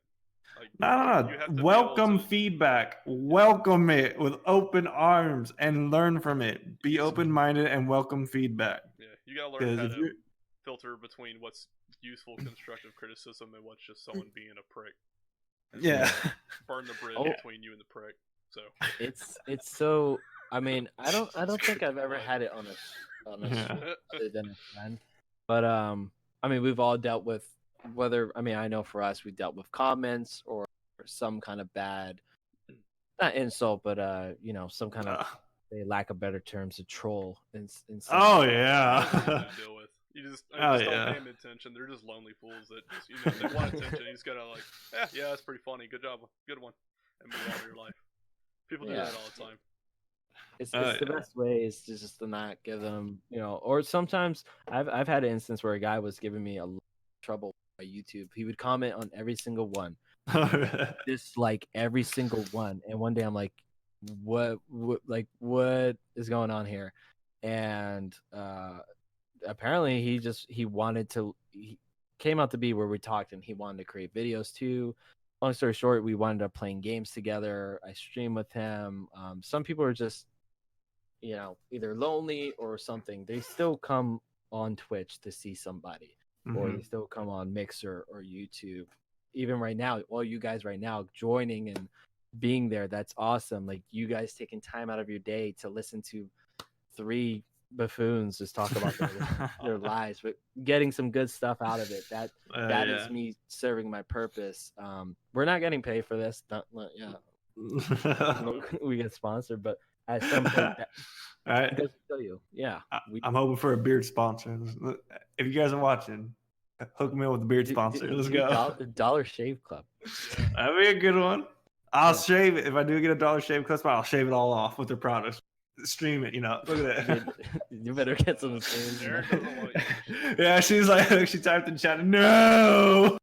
Like, no. Welcome feedback. Welcome it with open arms and learn from it. Be open-minded and welcome feedback. Yeah, you gotta learn how to filter between what's useful, constructive criticism and what's just someone being a prick. Yeah, burn the bridge between you and the prick. So it's so. I mean, I don't think I've ever had it on a other than a friend, but I mean, we've all dealt with. I know for us, we dealt with comments or some kind of bad, not insult, but some kind of, they lack of better terms, a troll. Oh yeah. Deal with. You just don't pay them attention. They're just lonely fools that just, they want attention. You just gotta like, yeah, that's pretty funny. Good job, good one, and move on with your life. People do that all the time. It's the best way is just to not give them, or sometimes I've had an instance where a guy was giving me a lot of trouble by YouTube. He would comment on every single one, dislike every single one, and one day I'm like, what is going on here? And apparently he came out to be where we talked, and he wanted to create videos too. Long story short, we wound up playing games together. I stream with him. Some people are just, either lonely or something. They still come on Twitch to see somebody, or they still come on Mixer or YouTube. Even right now, all you guys right now joining and being there, that's awesome. Like you guys taking time out of your day to listen to 3 buffoons just talk about their lives, but getting some good stuff out of it. That is me serving my purpose. We're not getting paid for this. We get sponsored, but at some point, right. Goes to tell you, I'm hoping for a beard sponsor. If you guys are watching, hook me up with a beard sponsor. Let's go. Dollar Shave Club. That'd be a good one. I'll shave it. If I do get a Dollar Shave Club, I'll shave it all off with their products. Stream it, Look at that. You better get some streams. Yeah, she's like, she typed in chat, no.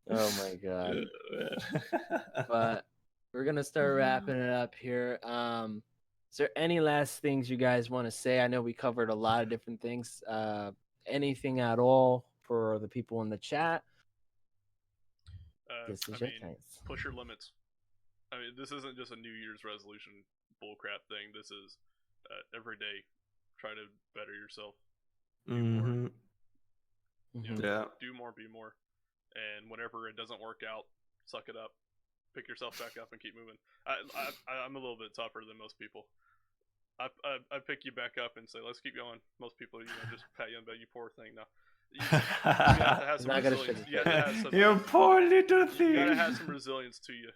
Oh my god. But we're gonna start wrapping it up here. Is there any last things you guys want to say? I know we covered a lot of different things. Anything at all for the people in the chat? Push your limits. I mean, this isn't just a New Year's resolution bullcrap thing. This is every day try to better yourself. Do more. Do more, be more. And whenever it doesn't work out, suck it up. Pick yourself back up and keep moving. I'm a little bit tougher than most people. I pick you back up and say, let's keep going. Most people, just pat you on the back, you poor thing. No. You have to have some resilience. You poor little thing. You gotta have some resilience to you.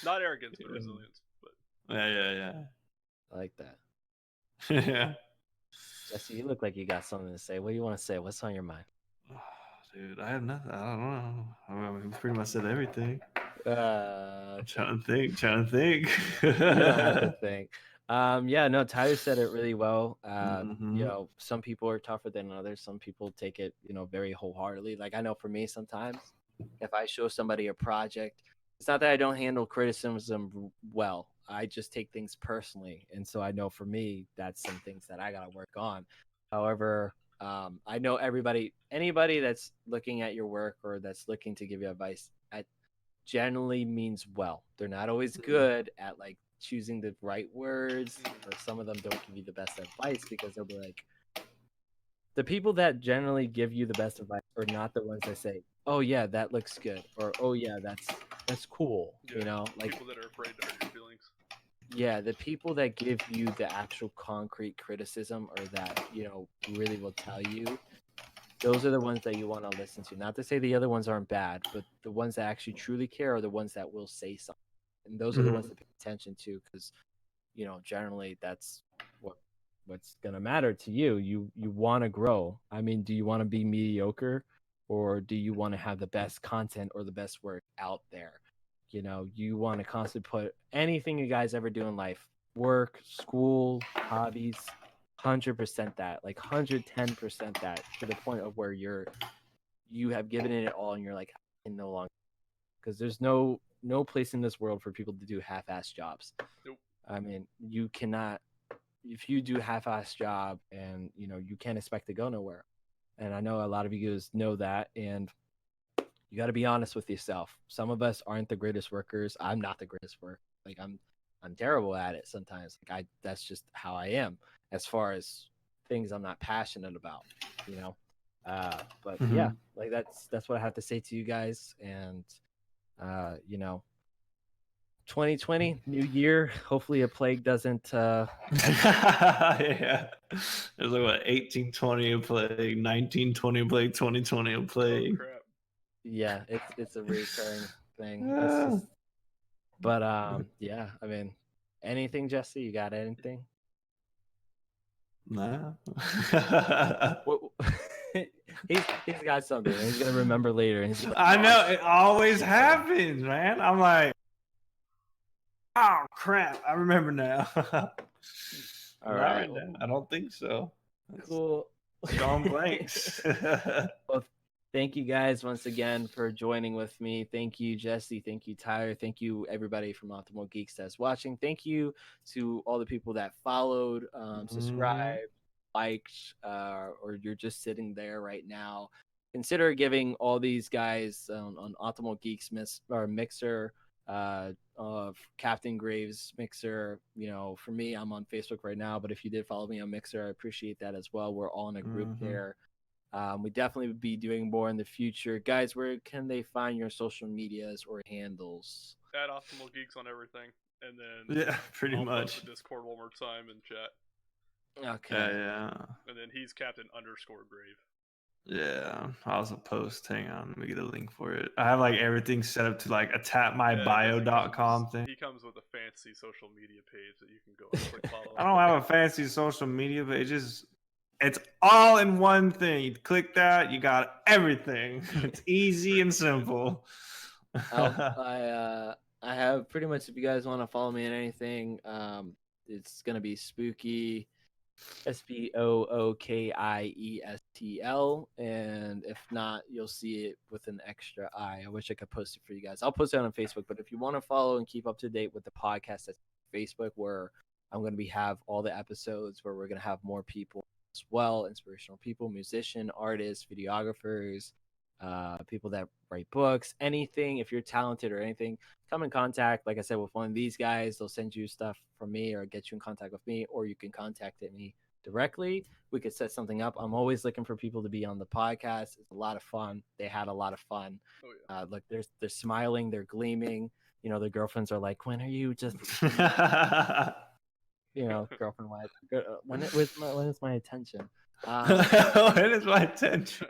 Not arrogance, but resilience. But yeah. I like that. Yeah. Jesse, you look like you got something to say. What do you want to say? What's on your mind? Dude, I have nothing. I don't know. I mean, pretty much said everything. I'm trying to think. You don't have to think. Tyler said it really well. Some people are tougher than others. Some people take it, very wholeheartedly. Like I know for me, sometimes if I show somebody a project, it's not that I don't handle criticism well. I just take things personally, and so I know for me, that's some things that I gotta work on. However, I know anybody that's looking at your work or that's looking to give you advice, generally means well. They're not always good at like choosing the right words, or some of them don't give you the best advice because they'll be like, the people that generally give you the best advice are not the ones that say, "Oh yeah, that looks good," or "Oh yeah, that's cool." Yeah, You know, like people that are afraid to hurt your feelings. yeah, the people that give you the actual concrete criticism, or that really will tell you, those are the ones that you want to listen to. Not to say the other ones aren't bad, but the ones that actually truly care are the ones that will say something, and those are the ones to pay attention to, because generally that's what's gonna matter to you. You want to grow. I mean, do you want to be mediocre, or do you want to have the best content or the best work out there? You want to constantly put anything you guys ever do in life, work, school, hobbies, 100% that, like 110% that, to the point of where you have given it all and you're like, I can no longer, because there's no place in this world for people to do half-ass jobs. Nope. I mean, you cannot, if you do half-ass job, and you can't expect to go nowhere. And I know a lot of you guys know that, and you got to be honest with yourself. Some of us aren't the greatest workers. I'm not the greatest worker. Like I'm terrible at it sometimes. Like that's just how I am as far as things I'm not passionate about, but yeah, like that's what I have to say to you guys. And 2020, new year. Hopefully a plague doesn't Yeah. There's like what, 1820 a plague, 1920 a plague, 2020 a plague. Oh, crap. Yeah, it's a recurring thing. It's just, but yeah, I mean, anything, Jesse? You got anything? Nah. He's got something. He's gonna remember later. And he's like, I know it always happens, man. I'm like, oh crap! I remember now. all right, I don't think so. Cool. Strong blanks. Well, thank you guys once again for joining with me. Thank you, Jesse. Thank you, Tyler. Thank you, everybody from Optimal Geeks that's watching. Thank you to all the people that followed, subscribed, liked, or you're just sitting there right now. Consider giving all these guys on Optimal Geeks Mixer, of Captain Graves Mixer. For me, I'm on Facebook right now, but if you did follow me on Mixer, I appreciate that as well. We're all in a group there. We definitely would be doing more in the future. Guys, where can they find your social medias or handles? At Optimal Geeks on everything. And then yeah, pretty I'll much. post the Discord one more time in chat. Okay. Yeah. And then he's Captain_Grave. Yeah, I also post. Hang on, let me get a link for it. I have like everything set up to like a tapmybio.com thing. He comes with a fancy social media page that you can go and click follow. I don't have a fancy social media, but it's all in one thing. You click that, you got everything. It's easy and simple. I have pretty much, if you guys want to follow me on anything, it's gonna be Spookiie, SpookiieSTL, and if not, you'll see it with an extra I. I wish I could post it for you guys. I'll post it on Facebook, but if you want to follow and keep up to date with the podcast, that's Facebook, where I'm going to have all the episodes, where we're going to have more people as well, inspirational people, musician, artists, videographers, people that write books, anything. If you're talented or anything, come in contact, like I said, with one of these guys. They'll send you stuff from me or get you in contact with me, or you can contact me directly. We could set something up. I'm always looking for people to be on the podcast. It's a lot of fun. They had a lot of fun. Oh, yeah. Look, they're smiling, they're gleaming. Their girlfriends are like, when are you just girlfriend wife, when is my attention? When is my attention?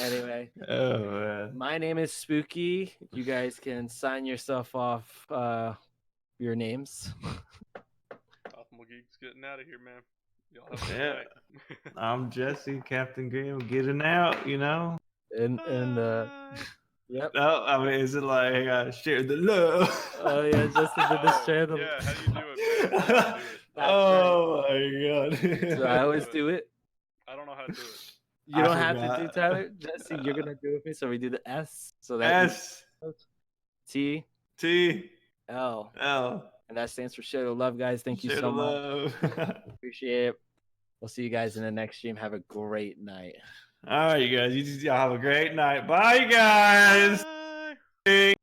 Anyway, oh man, my name is Spookiie. You guys can sign yourself off your names. Optimal Geeks getting out of here, man. Y'all have a good Yeah. night. I'm Jesse, Captain Green, getting out, And yep. No, I mean, is it like I gotta share the love? Oh yeah, Justin did this channel. Yeah, how do you do it, man? How do you do it? Oh my god. So I always do it. I don't know how to do it. You don't have forgot. to do, Tyler. Jesse, you're gonna do it with me. So we do the S. So that S T T L, L, and that stands for share the love, guys. Thank you share so the much. love. Appreciate it. We'll see you guys in the next stream. Have a great night. All right, you guys. Y'all have a great night. Bye, guys. Bye. Bing.